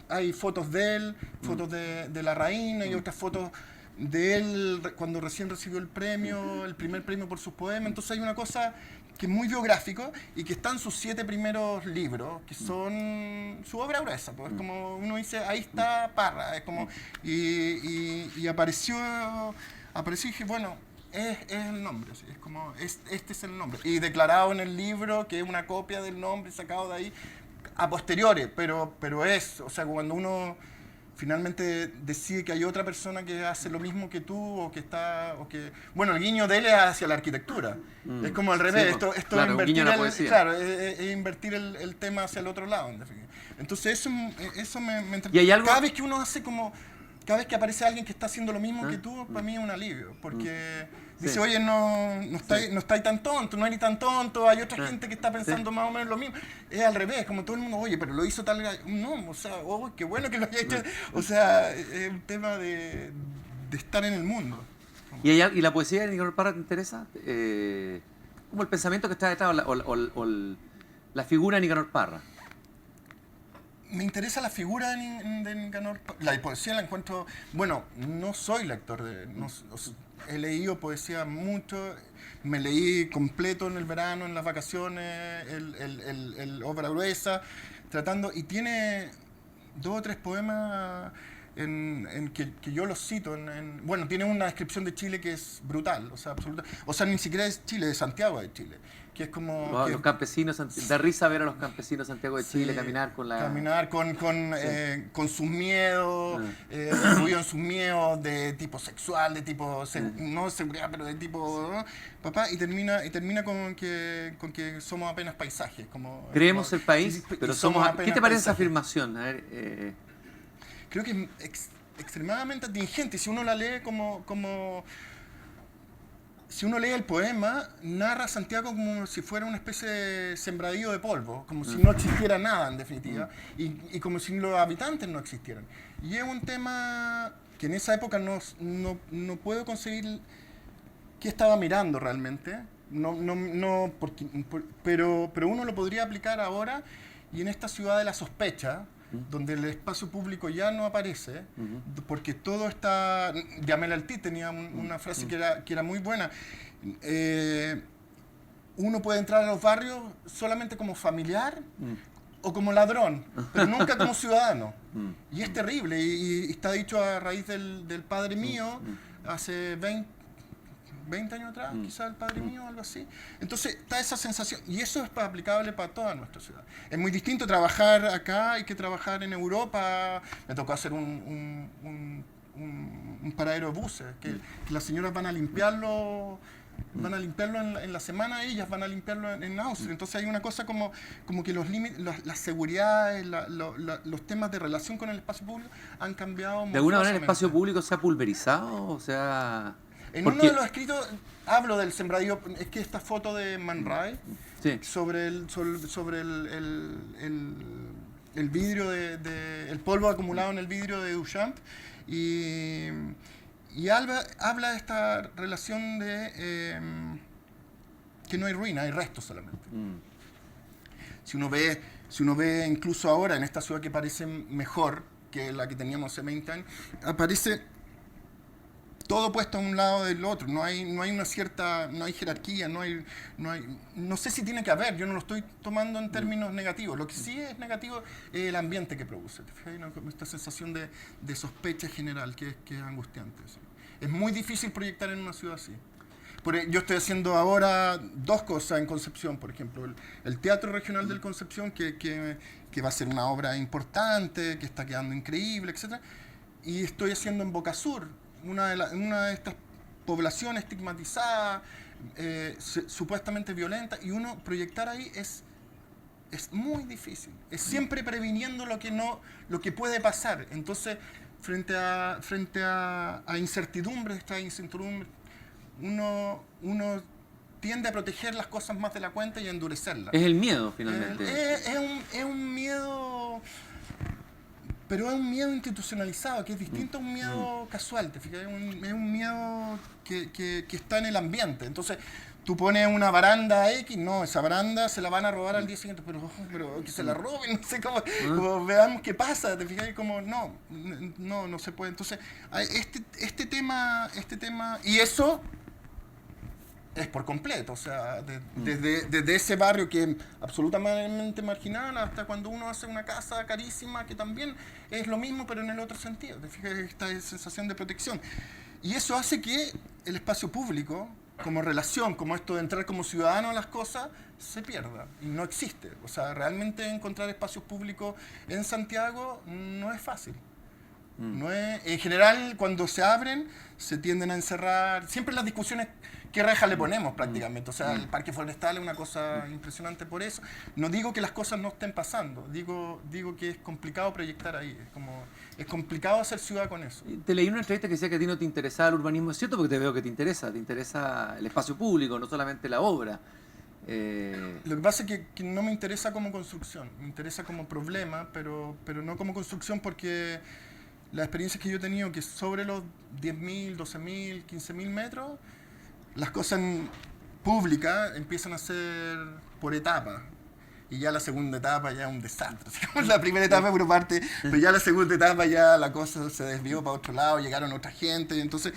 [SPEAKER 2] Hay fotos de él, fotos de la reina y otras fotos de él cuando recién recibió el primer premio por sus poemas. Entonces hay una cosa que es muy biográfico y que están sus 7 primeros libros, que son su obra gruesa. Pues es como uno dice, ahí está Parra. Es como, y apareció y dije, bueno, es el nombre. ¿Sí? Es como, este es el nombre. Y declarado en el libro que es una copia del nombre sacado de ahí a posteriori, pero es, o sea, cuando uno finalmente decide que hay otra persona que hace lo mismo que tú bueno, el guiño de él es hacia la arquitectura. Es como al revés,
[SPEAKER 1] sí,
[SPEAKER 2] esto
[SPEAKER 1] claro,
[SPEAKER 2] invertir
[SPEAKER 1] un guiño a la poesía.
[SPEAKER 2] claro, es invertir el tema hacia el otro lado. Entonces eso me
[SPEAKER 1] ¿Y
[SPEAKER 2] entretiene.
[SPEAKER 1] hay algo?
[SPEAKER 2] Cada vez que uno hace como cada vez que aparece alguien que está haciendo lo mismo que tú, para mí es un alivio, porque dice, oye, no estáis tan tonto, no eres tan tonto, hay otra gente que está pensando más o menos lo mismo. Es al revés, como todo el mundo, oye, pero lo hizo tal... No, o sea, oh, qué bueno que lo haya hecho. O sea, es un tema de estar en el mundo.
[SPEAKER 1] ¿Y la poesía de Nicanor Parra te interesa? Como el pensamiento que está detrás o la figura de Nicanor Parra.
[SPEAKER 2] Me interesa la figura de Nicanor Parra. La poesía la encuentro... Bueno, no soy lector he leído poesía mucho. Me leí completo en el verano, en las vacaciones, el Obra Gruesa, tratando... Y tiene 2 o 3 poemas que yo los cito. Bueno, tiene una descripción de Chile que es brutal, o sea, absoluta. O sea, ni siquiera es Chile, es Santiago de Chile. Que es como...
[SPEAKER 1] Los campesinos, da risa ver a los campesinos de Santiago de Chile caminar con la...
[SPEAKER 2] Caminar con sus miedos, incluido en sus miedos de tipo sexual, de tipo, no seguridad, pero de tipo... ¿no? Papá, y termina con que somos apenas paisajes.
[SPEAKER 1] Creemos el país, pero somos... ¿Qué te parece esa afirmación? A ver,
[SPEAKER 2] creo que es extremadamente atingente. Si uno la lee si uno lee el poema, narra a Santiago como si fuera una especie de sembradío de polvo, como si no existiera nada, en definitiva, y como si los habitantes no existieran. Y es un tema que en esa época no puedo conseguir qué estaba mirando realmente, pero uno lo podría aplicar ahora, y en esta ciudad de la sospecha, donde el espacio público ya no aparece, porque todo está... Yamel Altit tenía una frase que era muy buena. Uno puede entrar a los barrios solamente como familiar o como ladrón, pero nunca como ciudadano. Y es terrible, y está dicho a raíz del padre mío, hace 20 años atrás, quizás el padre mío, algo así. Entonces está esa sensación, y eso es aplicable para toda nuestra ciudad. Es muy distinto trabajar acá que trabajar en Europa. Me tocó hacer un paradero de buses, que las señoras van a limpiarlo. Van a limpiarlo en la semana, ellas van a limpiarlo en Austria. Entonces hay una cosa como que los límites, las seguridades, los temas de relación con el espacio público han cambiado.
[SPEAKER 1] ¿De alguna manera el espacio público se ha pulverizado? O sea...
[SPEAKER 2] En uno de los escritos hablo del sembradío, es que esta foto de Man Ray, sobre el vidrio, el polvo acumulado en el vidrio de Duchamp, y habla de esta relación de que no hay ruina, hay restos solamente. Si uno ve incluso ahora en esta ciudad que parece mejor que la que teníamos hace 20 años, aparece todo puesto a un lado del otro. No hay una cierta, no hay jerarquía, no sé si tiene que haber, yo no lo estoy tomando en términos negativos. Lo que sí es negativo es el ambiente que produce. Esta sensación de sospecha general que es angustiante. ¿Sí? Es muy difícil proyectar en una ciudad así. Yo estoy haciendo ahora dos cosas en Concepción, por ejemplo, el Teatro Regional del Concepción, que va a ser una obra importante, que está quedando increíble, etc. Y estoy haciendo en Boca Sur, una de estas poblaciones estigmatizadas, supuestamente violenta, y uno proyectar ahí es muy difícil. Es siempre previniendo lo que puede pasar. Entonces, frente a incertidumbres, uno tiende a proteger las cosas más de la cuenta y a endurecerlas.
[SPEAKER 1] Es el miedo, finalmente.
[SPEAKER 2] Es un miedo... Pero es un miedo institucionalizado, que es distinto a un miedo casual, ¿te fijas? Es un miedo que está en el ambiente. Entonces, tú pones una baranda X, no, esa baranda se la van a robar al día siguiente, pero que se la roben, no sé cómo, como veamos qué pasa, ¿te fijas? Como, no se puede. Entonces, este tema, y eso es por completo, o sea, desde ese barrio que es absolutamente marginal hasta cuando uno hace una casa carísima que también es lo mismo pero en el otro sentido, te fijas, esta sensación de protección. Y eso hace que el espacio público, como relación, como esto de entrar como ciudadano a las cosas, se pierda y no existe. O sea, realmente encontrar espacios públicos en Santiago no es fácil. En general, cuando se abren, se tienden a encerrar. Siempre las discusiones, ¿qué reja le ponemos prácticamente? O sea, el parque forestal es una cosa impresionante por eso. No digo que las cosas no estén pasando, digo que es complicado proyectar ahí. Es complicado hacer ciudad con eso.
[SPEAKER 1] Te leí una entrevista que decía que a ti no te interesaba el urbanismo. Es cierto, porque te veo que te interesa el espacio público, no solamente la obra.
[SPEAKER 2] Lo que pasa es que no me interesa como construcción, me interesa como problema, pero no como construcción porque... Las experiencias que yo he tenido, que sobre los 10.000, 12.000, 15.000 metros, las cosas públicas empiezan a ser por etapas. Y ya la segunda etapa ya es un desastre. La primera etapa por parte, pero ya la segunda etapa ya la cosa se desvió para otro lado, llegaron otra gente. Entonces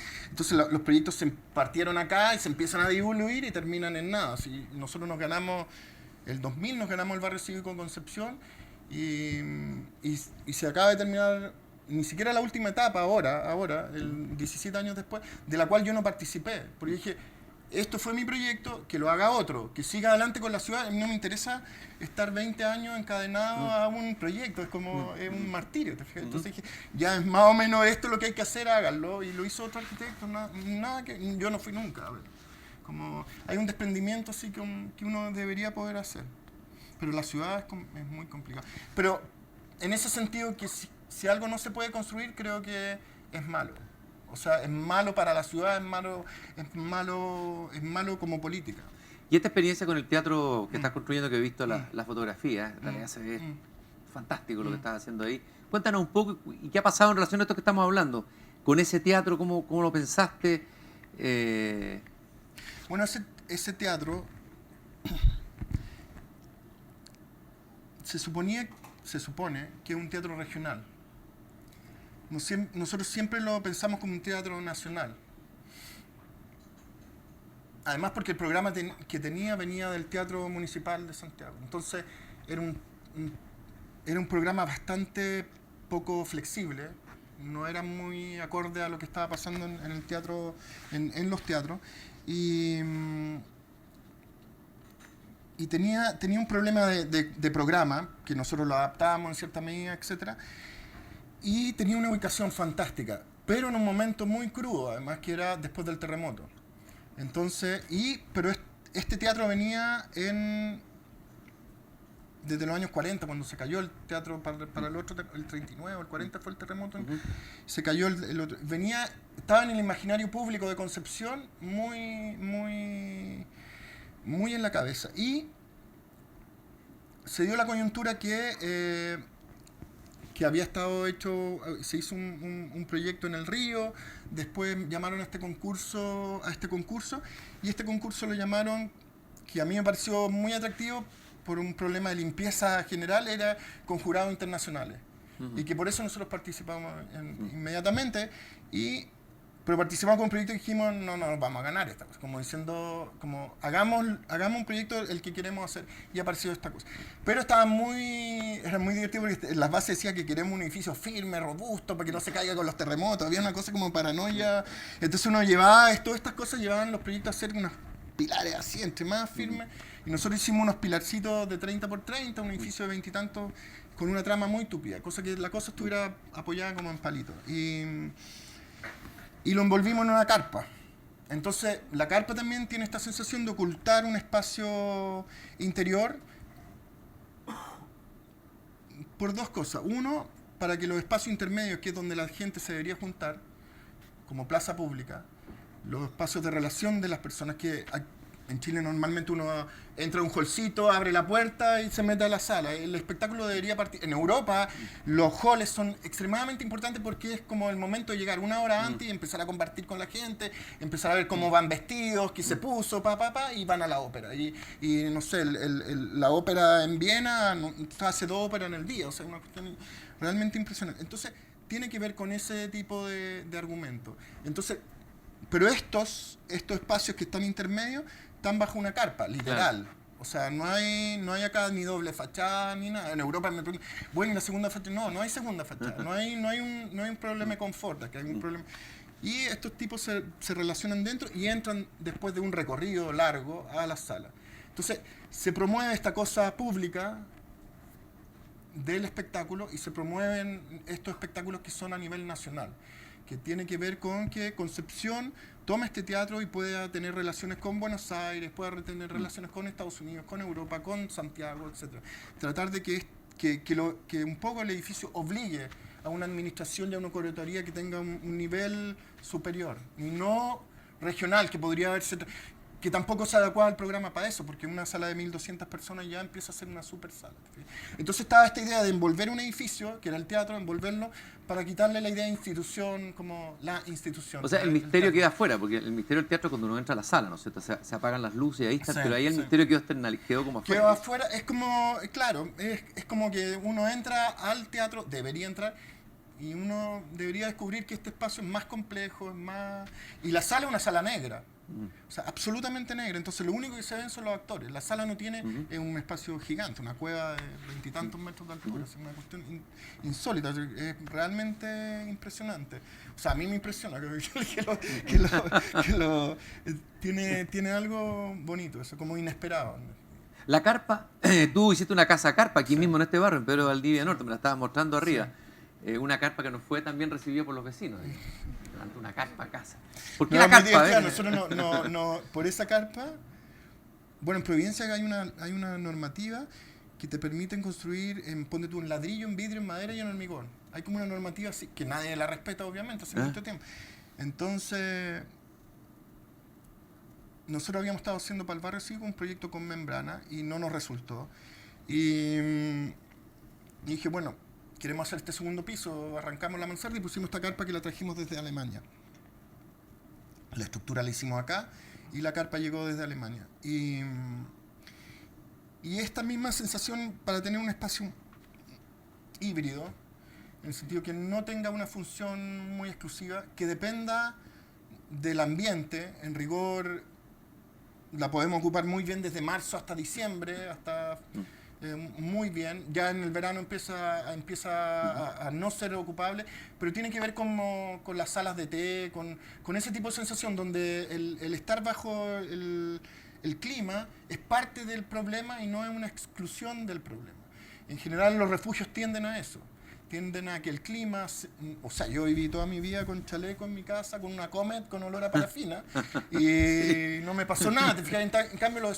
[SPEAKER 2] los proyectos se partieron acá y se empiezan a diluir y terminan en nada. Si nosotros nos ganamos, el 2000 nos ganamos el barrio cívico Concepción y se acaba de terminar... Ni siquiera la última etapa ahora, 17 años después, de la cual yo no participé. Porque dije, esto fue mi proyecto, que lo haga otro, que siga adelante con la ciudad. No me interesa estar 20 años encadenado a un proyecto, es un martirio. ¿Te fijas? Entonces dije, ya es más o menos esto lo que hay que hacer, háganlo. Y lo hizo otro arquitecto, nada que yo no fui nunca. A ver. Hay un desprendimiento así que uno debería poder hacer. Pero la ciudad es muy complicada. Pero en ese sentido que si algo no se puede construir, creo que es malo. O sea, es malo para la ciudad, es malo como política.
[SPEAKER 1] Y esta experiencia con el teatro que estás construyendo, que he visto las fotografías, en realidad se ve fantástico lo que estás haciendo ahí. Cuéntanos un poco, ¿y qué ha pasado en relación a esto que estamos hablando? Con ese teatro, ¿cómo lo pensaste?
[SPEAKER 2] Bueno, ese teatro se suponía se supone que es un teatro regional. Nosotros siempre lo pensamos como un teatro nacional. Además porque el programa que tenía venía del Teatro Municipal de Santiago. Entonces era un programa bastante poco flexible, no era muy acorde a lo que estaba pasando en el teatro, en los teatros. Y tenía un problema de programa, que nosotros lo adaptábamos en cierta medida, etc. Y tenía una ubicación fantástica, pero en un momento muy crudo, además que era después del terremoto. Entonces, pero este teatro venía desde los años 40, cuando se cayó el teatro para el otro, el 39 o el 40 fue el terremoto, se cayó el otro. Estaba en el imaginario público de Concepción muy en la cabeza. Y se dio la coyuntura que había estado hecho, se hizo un proyecto en el Río, después llamaron a este concurso, y este concurso lo llamaron, que a mí me pareció muy atractivo por un problema de limpieza general, era con jurados internacionales. Y que por eso nosotros participamos inmediatamente, pero participamos con un proyecto y dijimos, no vamos a ganar esta cosa, como diciendo, como hagamos un proyecto el que queremos hacer, y apareció esta cosa. Pero era muy divertido porque las bases decía que queremos un edificio firme, robusto, para que no se caiga con los terremotos, había una cosa como paranoia, entonces uno llevaba, todas estas cosas llevaban los proyectos a hacer unos pilares así, entre más firmes, y nosotros hicimos unos pilarcitos de 30 por 30, un edificio de 20 y tantos, con una trama muy tupida, cosa que la cosa estuviera apoyada como en palitos. Y lo envolvimos en una carpa. Entonces, la carpa también tiene esta sensación de ocultar un espacio interior por dos cosas. Uno, para que los espacios intermedios, que es donde la gente se debería juntar, como plaza pública, los espacios de relación de las personas que... En Chile normalmente uno entra a un hallcito, abre la puerta y se mete a la sala. El espectáculo debería partir... En Europa los halls son extremadamente importantes porque es como el momento de llegar una hora antes y empezar a compartir con la gente, empezar a ver cómo van vestidos, qué se puso, y van a la ópera. Y no sé, la ópera en Viena hace 2 óperas en el día, o sea, una cuestión realmente impresionante. Entonces, tiene que ver con ese tipo de argumento. Entonces, pero estos espacios que están intermedios están bajo una carpa, literal. Claro. O sea, no hay acá ni doble fachada ni nada. En Europa me preguntan, bueno, ¿y la segunda fachada? No hay segunda fachada. No hay un problema de confort, que hay un problema. Y estos tipos se relacionan dentro y entran después de un recorrido largo a la sala. Entonces, se promueve esta cosa pública del espectáculo y se promueven estos espectáculos que son a nivel nacional, que tiene que ver con que Concepción toma este teatro y pueda tener relaciones con Buenos Aires, pueda tener relaciones con Estados Unidos, con Europa, con Santiago, etc. Tratar de que un poco el edificio obligue a una administración y a una curatoría que tenga un nivel superior, y no regional, que podría haberse... que tampoco se adecuaba al programa para eso, porque una sala de 1.200 personas ya empieza a ser una super sala. Entonces estaba esta idea de envolver un edificio, que era el teatro, envolverlo para quitarle la idea de institución como la institución.
[SPEAKER 1] O sea, el misterio queda afuera, porque el misterio del teatro es cuando uno entra a la sala, ¿no es cierto? Se apagan las luces y ahí está, pero ahí el misterio quedó como afuera.
[SPEAKER 2] Quedó afuera, es como, claro, es como que uno entra al teatro, debería entrar, y uno debería descubrir que este espacio es más complejo, es más... Y la sala es una sala negra. O sea, absolutamente negra. Entonces lo único que se ven son los actores. La sala no tiene un espacio gigante, una cueva de 20 y tantos metros de altura. Es una cuestión insólita, es realmente impresionante. O sea, a mí me impresiona tiene algo bonito, eso como inesperado.
[SPEAKER 1] La carpa, tú hiciste una casa carpa aquí mismo en este barrio, en Pedro Valdivia Norte, me la estabas mostrando arriba. Sí. Una carpa que no fue tan bien recibida por los vecinos. Una carpa a casa. ¿Por qué la carpa?
[SPEAKER 2] Nosotros no, por esa carpa, bueno, en Providencia hay una normativa que te permiten construir, ponte tú, en ladrillo, en vidrio, en madera y en hormigón. Hay como una normativa así, que nadie la respeta, obviamente, hace mucho tiempo. Entonces, nosotros habíamos estado haciendo para el barrio Sigo un proyecto con membrana y no nos resultó. Y dije, bueno, queremos hacer este segundo piso, arrancamos la mansarda y pusimos esta carpa que la trajimos desde Alemania. La estructura la hicimos acá y la carpa llegó desde Alemania. Y esta misma sensación para tener un espacio híbrido, en el sentido que no tenga una función muy exclusiva, que dependa del ambiente. En rigor, la podemos ocupar muy bien desde marzo hasta diciembre, hasta muy bien. Ya en el verano empieza a no ser ocupable, pero tiene que ver con las salas de té, con ese tipo de sensación donde el estar bajo el clima es parte del problema y no es una exclusión del problema. En general los refugios tienden a eso. Tienden a que el clima, o sea, yo viví toda mi vida con chaleco en mi casa, con una Comet con olor a parafina, y no me pasó nada. ¿Te fijas? En cambio,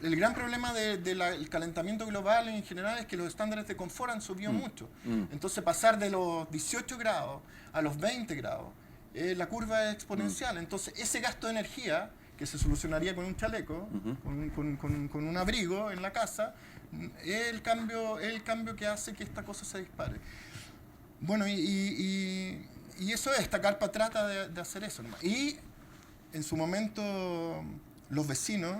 [SPEAKER 2] el gran problema del calentamiento global en general es que los estándares de confort han subido mucho. Entonces, pasar de los 18 grados a los 20 grados, la curva es exponencial. Entonces, ese gasto de energía, que se solucionaría con un chaleco, con un abrigo en la casa, es el cambio que hace que esta cosa se dispare. Bueno, y eso es, esta carpa trata de hacer eso nomás. Y en su momento los vecinos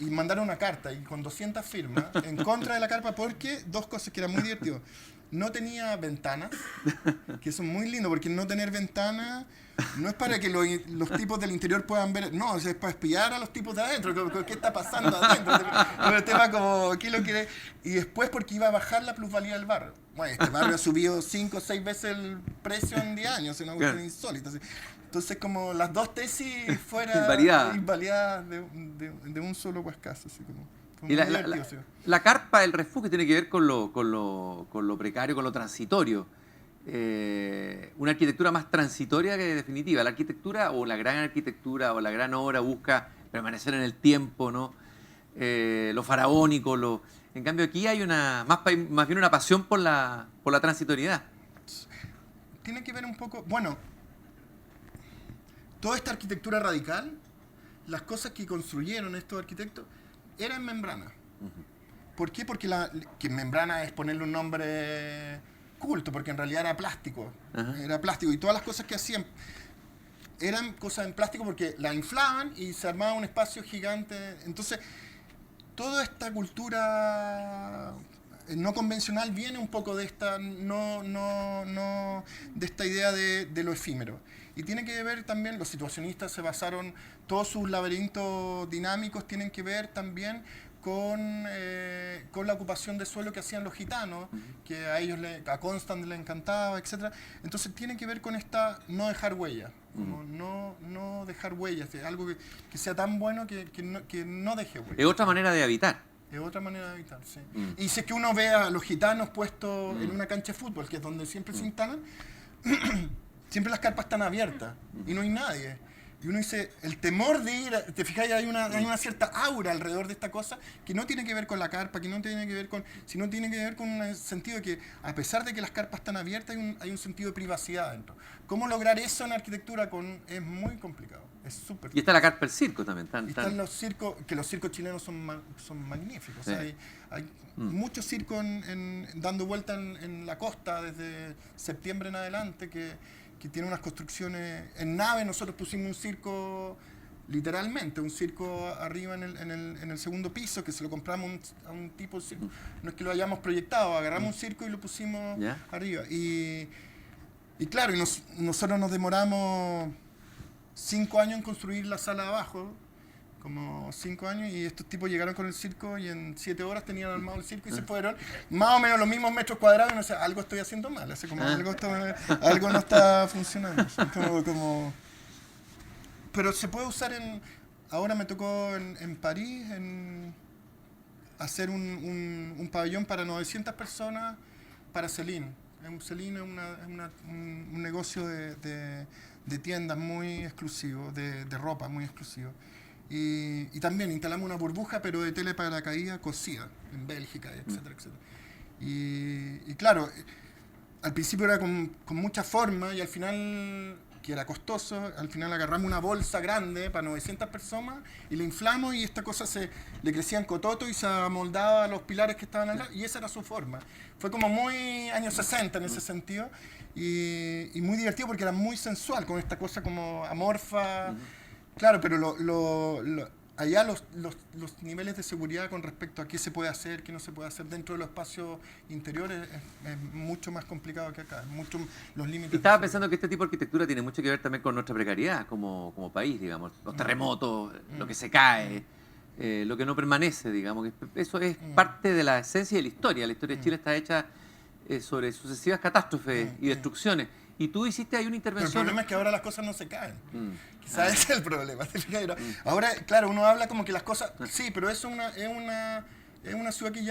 [SPEAKER 2] y mandaron una carta y con 200 firmas en contra de la carpa, porque dos cosas que eran muy divertidas. No tenía ventanas, que son muy lindos, porque no tener ventanas no es para que los tipos del interior puedan ver, no, es para espiar a los tipos de adentro, qué está pasando adentro. El tema como, ¿qué lo quiere? Y después porque iba a bajar la plusvalía del barrio. Bueno, este barrio ha subido 5 o 6 veces el precio en 10 años, es una cuestión insólita. Entonces, como las dos tesis fueran invalidadas de un solo huascazo, así como...
[SPEAKER 1] Y la carpa, el refugio, tiene que ver con lo precario, con lo transitorio. Una arquitectura más transitoria que definitiva. La arquitectura, o la gran arquitectura, o la gran obra, busca permanecer en el tiempo, ¿no? Lo faraónico. En cambio, aquí hay más bien una pasión por la transitoriedad.
[SPEAKER 2] Tiene que ver un poco... Bueno, toda esta arquitectura radical, las cosas que construyeron estos arquitectos, era en membrana. ¿Por qué? Porque que membrana es ponerle un nombre culto, porque en realidad era plástico. Era plástico. Y todas las cosas que hacían eran cosas en plástico porque la inflaban y se armaba un espacio gigante. Entonces, toda esta cultura no convencional viene un poco de esta, de esta idea de lo efímero. Y tiene que ver también, los situacionistas se basaron, todos sus laberintos dinámicos tienen que ver también con la ocupación de suelo que hacían los gitanos, que a ellos, a Constant le encantaba, etc. Entonces tiene que ver con esta no dejar huella, como no dejar huellas, algo que sea tan bueno que no deje huella.
[SPEAKER 1] Es otra manera de habitar.
[SPEAKER 2] Es otra manera de habitar, sí. Y si es que uno ve a los gitanos puestos en una cancha de fútbol, que es donde siempre se instalan, siempre las carpas están abiertas y no hay nadie. Y uno dice, el temor de ir, te fijas, hay una cierta aura alrededor de esta cosa que no tiene que ver con la carpa, que no tiene que ver con, sino tiene que ver con un sentido de que, a pesar de que las carpas están abiertas, hay un sentido de privacidad dentro. ¿Cómo lograr eso en arquitectura? Es muy complicado, es súper.
[SPEAKER 1] Y está la carpa del circo también.
[SPEAKER 2] Están los circos, que los circos chilenos son magníficos. Sí. O sea, hay muchos circos dando vuelta en la costa desde septiembre en adelante que tiene unas construcciones en nave. Nosotros pusimos un circo, literalmente, un circo arriba en el segundo piso, que se lo compramos a un tipo de circo. No es que lo hayamos proyectado, agarramos un circo y lo pusimos arriba. Y claro, nosotros nos demoramos 5 años en construir la sala de abajo, como 5 años, y estos tipos llegaron con el circo y en 7 horas tenían armado el circo y se fueron, más o menos los mismos metros cuadrados, y no sé, algo estoy haciendo mal, así como algo no está funcionando. Pero se puede usar ahora me tocó en París hacer un pabellón para 900 personas para Celine. Celine es un negocio de tiendas muy exclusivo, de ropa muy exclusivo. Y también instalamos una burbuja, pero de tela para la caída cosida, en Bélgica, etcétera, etcétera. Y claro, al principio era con mucha forma y al final, que era costoso, al final agarramos una bolsa grande para 900 personas y la inflamos y esta cosa le crecían cototo y se amoldaba a los pilares que estaban al lado, y esa era su forma. Fue como muy años 60 en ese sentido y muy divertido porque era muy sensual, con esta cosa como amorfa. Claro, pero allá los niveles de seguridad con respecto a qué se puede hacer, qué no se puede hacer dentro de los espacios interiores es mucho más complicado que acá. Los límites.
[SPEAKER 1] Y estaba pensando que este tipo de arquitectura tiene mucho que ver también con nuestra precariedad como país, digamos. Los terremotos, lo que se cae, lo que no permanece, digamos. Que eso es parte de la esencia de la historia. La historia de Chile está hecha sobre sucesivas catástrofes y destrucciones. Y tú hiciste ahí una intervención.
[SPEAKER 2] Pero el problema es que ahora las cosas no se caen. Quizás ese es el problema. Ahora, claro, uno habla como que las cosas... Sí, pero es una ciudad que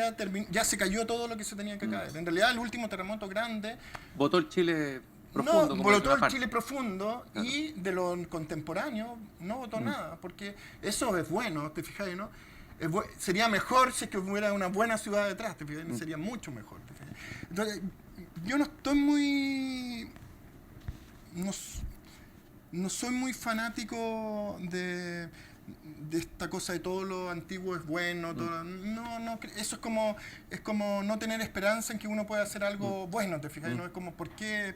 [SPEAKER 2] ya se cayó todo lo que se tenía que caer. En realidad, el último terremoto grande...
[SPEAKER 1] Votó el Chile profundo.
[SPEAKER 2] No, votó el Chile profundo, claro. Y de lo contemporáneo no votó nada, porque eso es bueno, ¿te fijas, no? Sería mejor si es que hubiera una buena ciudad detrás, ¿te fijas? Sería mucho mejor, ¿te fijas? Entonces, yo no estoy muy... No soy muy fanático de esta cosa de todo lo antiguo es bueno. No, eso es como no tener esperanza en que uno pueda hacer algo bueno, ¿te fijas? ¿No? Es como, ¿por qué?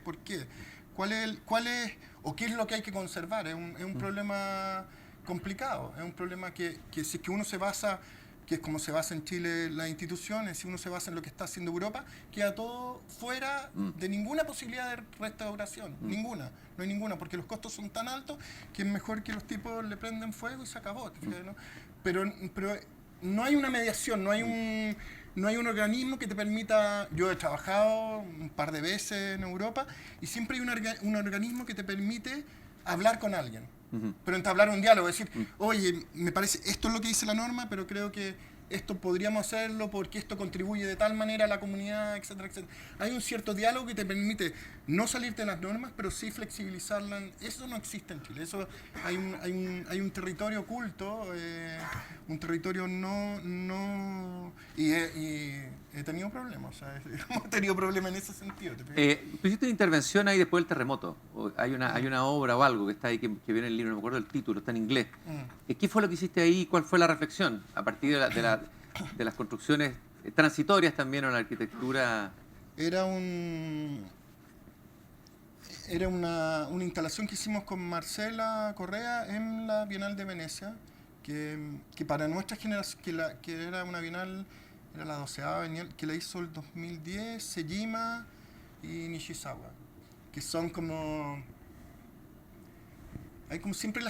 [SPEAKER 2] ¿Cuál es o qué es lo que hay que conservar? Es un problema complicado, es un problema que si es que uno se basa, que es como se basa en Chile las instituciones, si uno se basa en lo que está haciendo Europa, queda todo fuera de ninguna posibilidad de restauración, ninguna, no hay ninguna, porque los costos son tan altos que es mejor que los tipos le prenden fuego y se acabó, ¿no? Pero no hay una mediación, no hay un organismo que te permita. Yo he trabajado un par de veces en Europa y siempre hay un organismo que te permite hablar con alguien. Pero entablar un diálogo, decir, oye, me parece, esto es lo que dice la norma, pero creo que esto podríamos hacerlo porque esto contribuye de tal manera a la comunidad, etcétera, etcétera. Hay un cierto diálogo que te permite no salirte de las normas, pero sí flexibilizarlas. Eso no existe en Chile. Eso hay un territorio oculto, un territorio y he tenido problemas. O sea, hemos tenido problemas en ese sentido.
[SPEAKER 1] Tú hiciste una intervención ahí después del terremoto. Hay una obra o algo que está ahí que viene en el libro, no me acuerdo el título, está en inglés. ¿Qué fue lo que hiciste ahí? ¿Cuál fue la reflexión a partir de las construcciones transitorias también en la arquitectura?
[SPEAKER 2] Era una instalación que hicimos con Marcela Correa en la Bienal de Venecia, que para nuestra generación, que era una bienal, era la 12ª bienal, que la hizo el 2010 Sejima y Nishizawa, que son como... Hay como siempre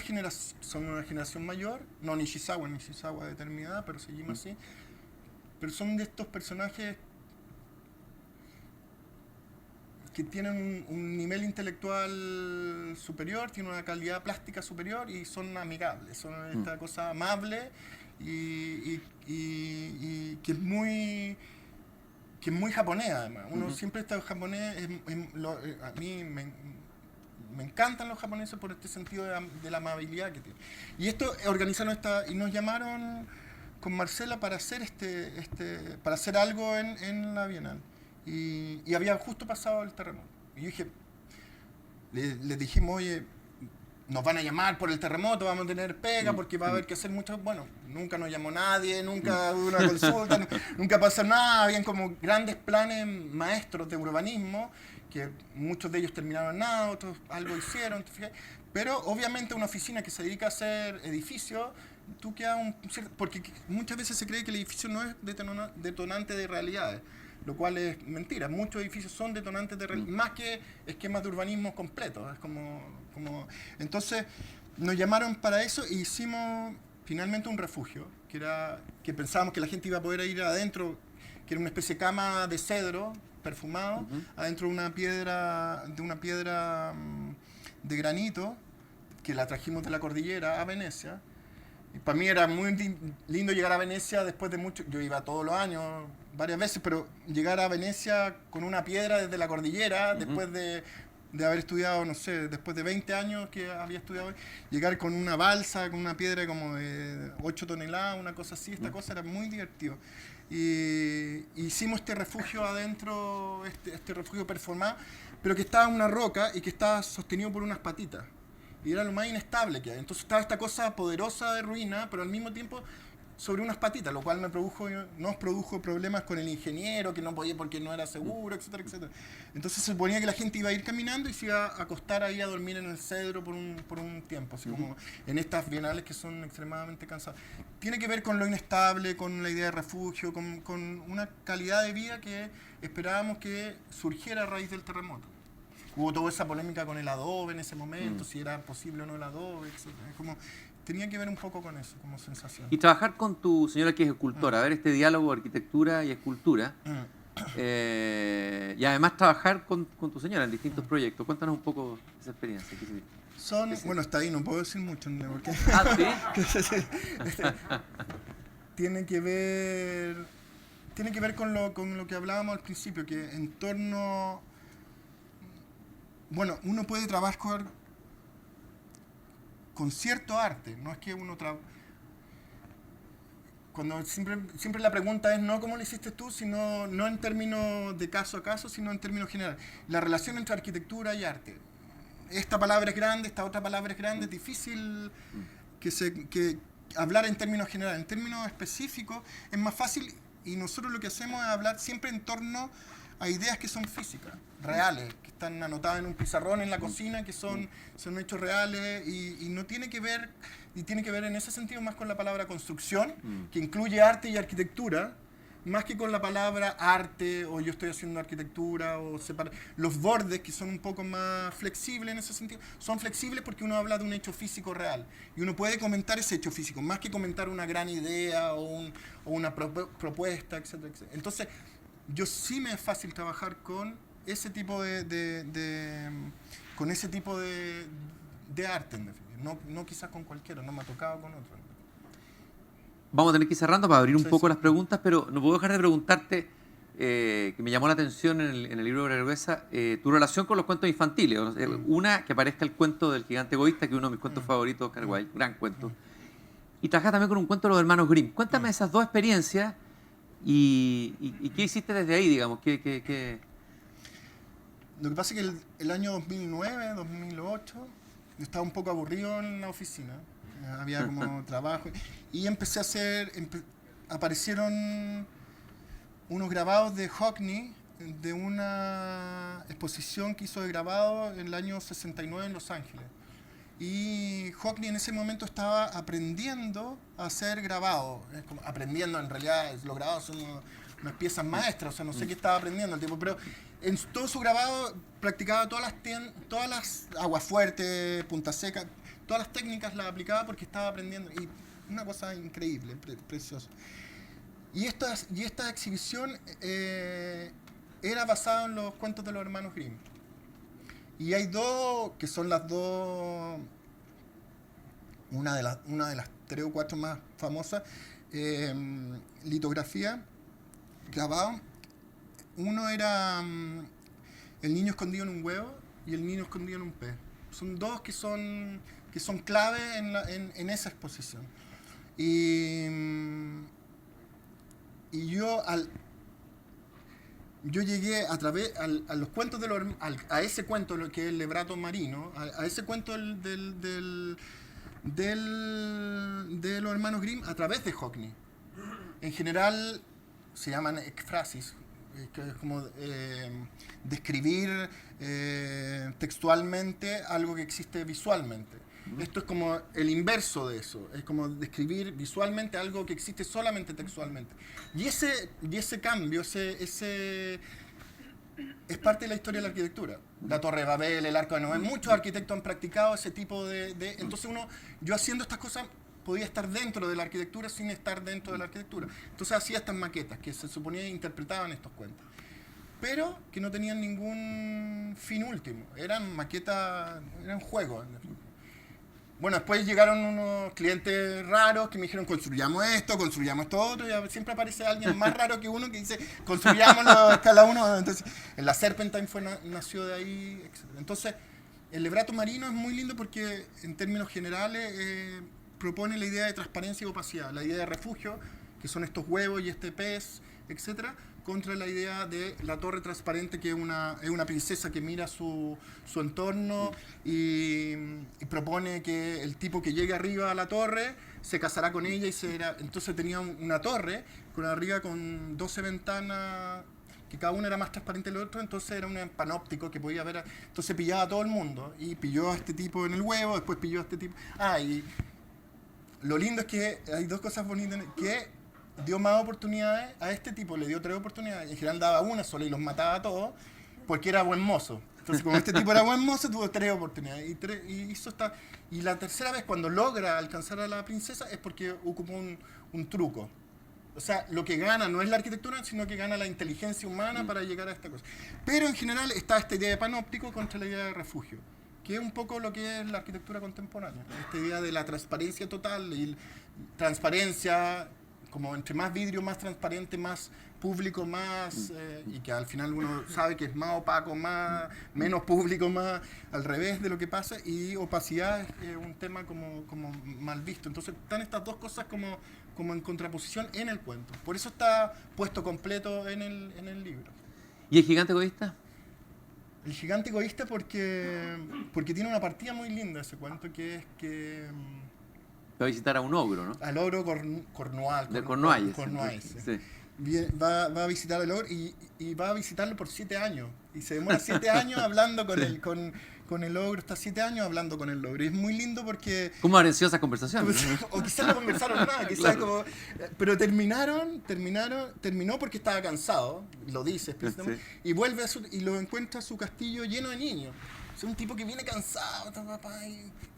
[SPEAKER 2] son una generación mayor, no Nishizawa determinada, pero Sejima sí, pero son de estos personajes que tienen un nivel intelectual superior, tienen una calidad plástica superior y son amigables, son esta cosa amable y que es muy japonés además. Uno siempre está japonés, a mí me encantan los japoneses por este sentido de la amabilidad que tienen. Y esto organizaron y nos llamaron con Marcela para hacer para hacer algo en la Bienal. Y había justo pasado el terremoto. Y yo dije, les dijimos, oye, nos van a llamar por el terremoto, vamos a tener pega porque va a haber que hacer mucho. Bueno, nunca nos llamó nadie, nunca hubo una consulta, nunca pasó nada. Habían como grandes planes maestros de urbanismo, que muchos de ellos terminaron nada, otros algo hicieron. Pero obviamente una oficina que se dedica a hacer edificios, tú quedas porque muchas veces se cree que el edificio no es detonante de realidades, lo cual es mentira. Muchos edificios son detonantes de más que esquemas de urbanismo completos. Es como entonces nos llamaron para eso e hicimos finalmente un refugio que pensábamos que la gente iba a poder ir adentro, que era una especie de cama de cedro perfumado, adentro de una piedra de granito que la trajimos de la cordillera a Venecia. Y para mí era muy lindo llegar a Venecia después de mucho. Yo iba todos los años, varias veces, pero llegar a Venecia con una piedra desde la cordillera, después de haber estudiado, no sé, después de 20 años que había estudiado, llegar con una balsa, con una piedra como de 8 toneladas, una cosa así, esta cosa era muy divertido. Y hicimos este refugio adentro, este refugio performado, pero que estaba en una roca y que estaba sostenido por unas patitas. Y era lo más inestable que hay. Entonces estaba esta cosa poderosa de ruina, pero al mismo tiempo sobre unas patitas, lo cual nos produjo problemas con el ingeniero, que no podía porque no era seguro, etcétera, etcétera. Entonces se suponía que la gente iba a ir caminando y se iba a acostar ahí a dormir en el cedro por un tiempo, así como en estas bienales que son extremadamente cansadas. Tiene que ver con lo inestable, con la idea de refugio, con una calidad de vida que esperábamos que surgiera a raíz del terremoto. Hubo toda esa polémica con el adobe en ese momento, si era posible o no el adobe, etc. Tenía que ver un poco con eso, como sensación.
[SPEAKER 1] Y trabajar con tu señora que es escultora, a ver este diálogo de arquitectura y escultura. Y además trabajar con tu señora en distintos proyectos. Cuéntanos un poco esa experiencia.
[SPEAKER 2] Bueno, está ahí, no puedo decir mucho. Porque
[SPEAKER 1] ¿Sí?
[SPEAKER 2] tiene que ver con lo que hablábamos al principio, que en torno... Bueno, uno puede trabajar con cierto arte, no es que uno cuando siempre la pregunta es no cómo lo hiciste tú, sino no en términos de caso a caso, sino en términos generales. La relación entre arquitectura y arte. Esta palabra es grande, esta otra palabra es grande, es difícil que hablar en términos generales. En términos específicos es más fácil, y nosotros lo que hacemos es hablar siempre en torno a ideas que son físicas, reales, que están anotadas en un pizarrón en la cocina, que son hechos reales, y no tiene que ver, y tiene que ver en ese sentido más con la palabra construcción, que incluye arte y arquitectura, más que con la palabra arte, o yo estoy haciendo arquitectura, o los bordes, que son un poco más flexibles en ese sentido, son flexibles porque uno habla de un hecho físico real, y uno puede comentar ese hecho físico, más que comentar una gran idea, o una propuesta, etcétera, etcétera. Entonces, yo sí me es fácil trabajar con ese tipo de arte, en definitiva. No quizás con cualquiera, no me ha tocado con otro.
[SPEAKER 1] Vamos a tener que ir cerrando para abrir un poco las preguntas, pero no puedo dejar de preguntarte, que me llamó la atención en el libro de Bergüesa, tu relación con los cuentos infantiles. Una, que aparezca el cuento del gigante egoísta, que es uno de mis cuentos favoritos, Oscar Wilde, gran cuento. Y trabajas también con un cuento de los hermanos Grimm. Cuéntame esas dos experiencias. ¿Y qué hiciste desde ahí, digamos?
[SPEAKER 2] Lo que pasa es que el año 2009, 2008, yo estaba un poco aburrido en la oficina. Había como trabajo. Y empecé a aparecieron unos grabados de Hockney de una exposición que hizo de grabado en el año 69 en Los Ángeles. Y Hockney en ese momento estaba aprendiendo a hacer grabado. Aprendiendo, en realidad, los grabados son unas piezas maestras, o sea, no sé qué estaba aprendiendo el tipo, pero en todo su grabado practicaba todas las Aguafuerte, Punta Seca, todas las técnicas las aplicaba porque estaba aprendiendo. Y una cosa increíble, preciosa. Y esta exhibición era basada en los cuentos de los hermanos Grimm. Y hay dos, que son las dos, una de las 3 o 4 más famosas, litografía, grabado. Uno era el niño escondido en un huevo y el niño escondido en un pez. Son dos que son clave en esa exposición. Y yo llegué a través a los cuentos a ese cuento que es el Lebrato Marino, a ese cuento de los hermanos Grimm a través de Hockney. En general se llaman ekphrasis, que es como describir textualmente algo que existe visualmente. Esto es como el inverso de eso, es como describir visualmente algo que existe solamente textualmente. Y ese cambio, es parte de la historia de la arquitectura. La Torre de Babel, el Arco de Noé, muchos arquitectos han practicado ese tipo entonces yo haciendo estas cosas podía estar dentro de la arquitectura sin estar dentro de la arquitectura. Entonces hacía estas maquetas que se suponía interpretaban estos cuentos, pero que no tenían ningún fin último. Eran maquetas, eran juegos. Bueno, después llegaron unos clientes raros que me dijeron construyamos esto otro, y siempre aparece alguien más raro que uno que dice construyámoslo cada uno. Entonces, la Serpentine nació de ahí, etc. Entonces, el Lebrato Marino es muy lindo porque en términos generales propone la idea de transparencia y opacidad, la idea de refugio, que son estos huevos y este pez, etcétera, contra la idea de la torre transparente, que es una princesa que mira su entorno y propone que el tipo que llegue arriba a la torre se casará con ella y será. Entonces tenía una torre con arriba con 12 ventanas, que cada una era más transparente que la otra, entonces era un panóptico que podía ver. Entonces pillaba a todo el mundo y pilló a este tipo en el huevo, después pilló a este tipo. Y lo lindo es que hay dos cosas bonitas, que dio más oportunidades a este tipo, le dio 3 oportunidades. En general daba una sola y los mataba a todos porque era buen mozo. Entonces, como este tipo era buen mozo, tuvo 3 oportunidades. Y hizo esta. Y la tercera vez, cuando logra alcanzar a la princesa, es porque ocupó un truco. O sea, lo que gana no es la arquitectura, sino que gana la inteligencia humana para llegar a esta cosa. Pero en general está esta idea de panóptico contra la idea de refugio, que es un poco lo que es la arquitectura contemporánea. Esta idea de la transparencia total y transparencia, como entre más vidrio, más transparente, más público, más y que al final uno sabe que es más opaco, menos público, más al revés de lo que pasa, y opacidad es un tema como mal visto. Entonces están estas dos cosas como en contraposición en el cuento. Por eso está puesto completo en el libro.
[SPEAKER 1] ¿Y el gigante egoísta?
[SPEAKER 2] El gigante egoísta porque tiene una partida muy linda ese cuento, que es que
[SPEAKER 1] Va a visitar a un ogro, ¿no?
[SPEAKER 2] al ogro Cornual.
[SPEAKER 1] De Cornualles.
[SPEAKER 2] Sí. Va a visitar al ogro y va a visitarlo por 7 años. Y se demora 7 años hablando con el ogro. Está 7 años hablando con el ogro. Y es muy lindo porque...
[SPEAKER 1] ¿Cómo habrán sido esas conversaciones?
[SPEAKER 2] O quizás no conversaron nada. Quizás
[SPEAKER 1] Claro.
[SPEAKER 2] pero terminó porque estaba cansado. Lo dice explícitamente.
[SPEAKER 1] Sí.
[SPEAKER 2] Y vuelve y lo encuentra a su castillo lleno de niños. Es un tipo que viene cansado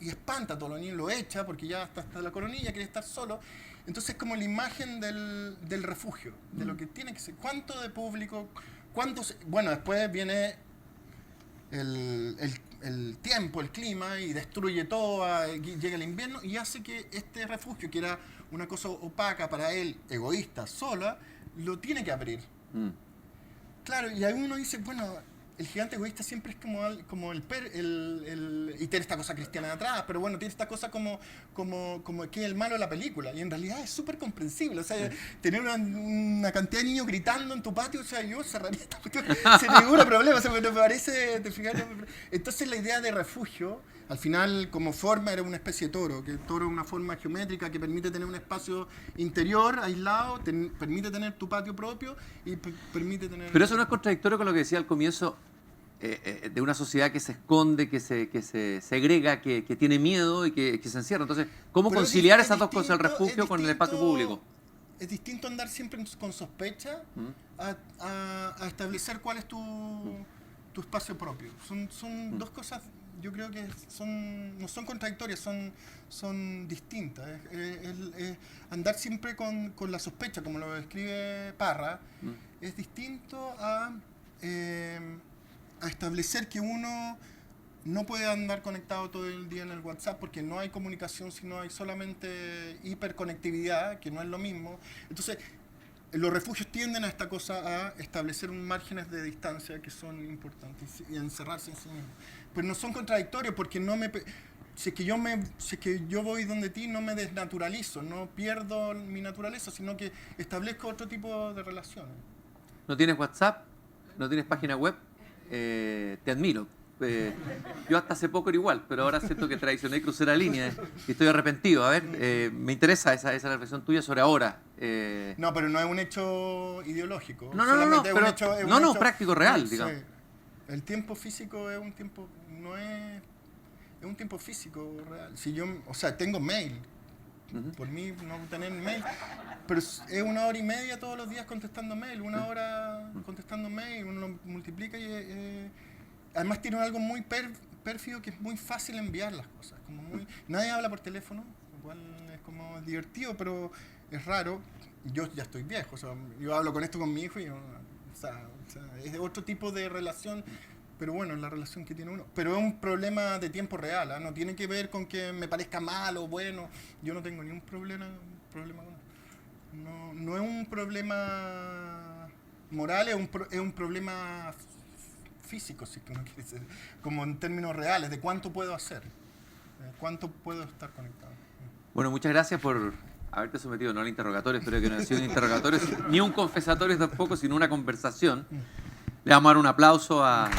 [SPEAKER 2] y espanta a todos los niños, lo echa porque ya está hasta la coronilla, quiere estar solo. Entonces es como la imagen del refugio, de lo que tiene que ser. ¿Cuánto de público? Bueno, después viene el tiempo, el clima, y destruye todo, llega el invierno y hace que este refugio, que era una cosa opaca para él, egoísta, sola, lo tiene que abrir. Claro, y ahí uno dice, bueno, el gigante egoísta siempre es como y tiene esta cosa cristiana de atrás, pero bueno, tiene esta cosa como que es el malo de la película, y en realidad es súper comprensible. O sea, tener una cantidad de niños gritando en tu patio, o sea, yo cerraría esta cuestión sin ningún problema, o sea, me parece, entonces la idea de refugio, al final, como forma, era una especie de toro, que el toro es una forma geométrica que permite tener un espacio interior aislado, permite tener tu patio propio y permite tener...
[SPEAKER 1] Pero eso no es contradictorio con lo que decía al comienzo, de una sociedad que se esconde, que se segrega, que tiene miedo y que se encierra. Entonces, ¿cómo
[SPEAKER 2] Pero
[SPEAKER 1] conciliar
[SPEAKER 2] es
[SPEAKER 1] esas dos cosas, el refugio con el espacio público?
[SPEAKER 2] Es distinto andar siempre con sospecha a establecer cuál es tu espacio propio. Son dos cosas, yo creo que no son contradictorias, son distintas. Andar siempre con la sospecha, como lo describe Parra, es distinto a establecer que uno no puede andar conectado todo el día en el WhatsApp porque no hay comunicación, sino hay solamente hiperconectividad, que no es lo mismo. Entonces, los refugios tienden a esta cosa, a establecer márgenes de distancia que son importantes y encerrarse en sí mismo. Pero no son contradictorios porque si es que yo voy donde ti, no me desnaturalizo, no pierdo mi naturaleza, sino que establezco otro tipo de relaciones.
[SPEAKER 1] ¿No tienes WhatsApp? ¿No tienes página web? Te admiro. Yo hasta hace poco era igual, pero ahora siento que traicioné y crucé la línea y estoy arrepentido. A ver, me interesa esa reflexión tuya sobre ahora.
[SPEAKER 2] No, pero no es un hecho ideológico.
[SPEAKER 1] No,
[SPEAKER 2] es
[SPEAKER 1] pero,
[SPEAKER 2] un hecho, es un
[SPEAKER 1] no,
[SPEAKER 2] hecho,
[SPEAKER 1] práctico, real,
[SPEAKER 2] sí.
[SPEAKER 1] digamos.
[SPEAKER 2] El tiempo físico es un tiempo, no es un tiempo físico real. Si yo, o sea, tengo mail. Por mí no tener mail, pero es 1 hora y media todos los días contestando mail, 1 hora contestando mail, uno lo multiplica y además tiene algo muy pérfido, que es muy fácil enviar las cosas, nadie habla por teléfono, lo cual es como divertido, pero es raro. Yo ya estoy viejo, o sea, yo hablo con esto con mi hijo y o sea, es otro tipo de relación. Pero bueno, es la relación que tiene uno. Pero es un problema de tiempo real, ¿eh? No tiene que ver con que me parezca mal o bueno. Yo no tengo ningún problema con eso. No es un problema moral, es un problema físico, si tú no quieres decir, como en términos reales, de cuánto puedo hacer, cuánto puedo estar conectado.
[SPEAKER 1] Bueno, muchas gracias por haberte sometido no al interrogatorio, espero que no haya sido un interrogatorio, ni un confesatorio tampoco, sino una conversación. Le vamos a dar un aplauso a...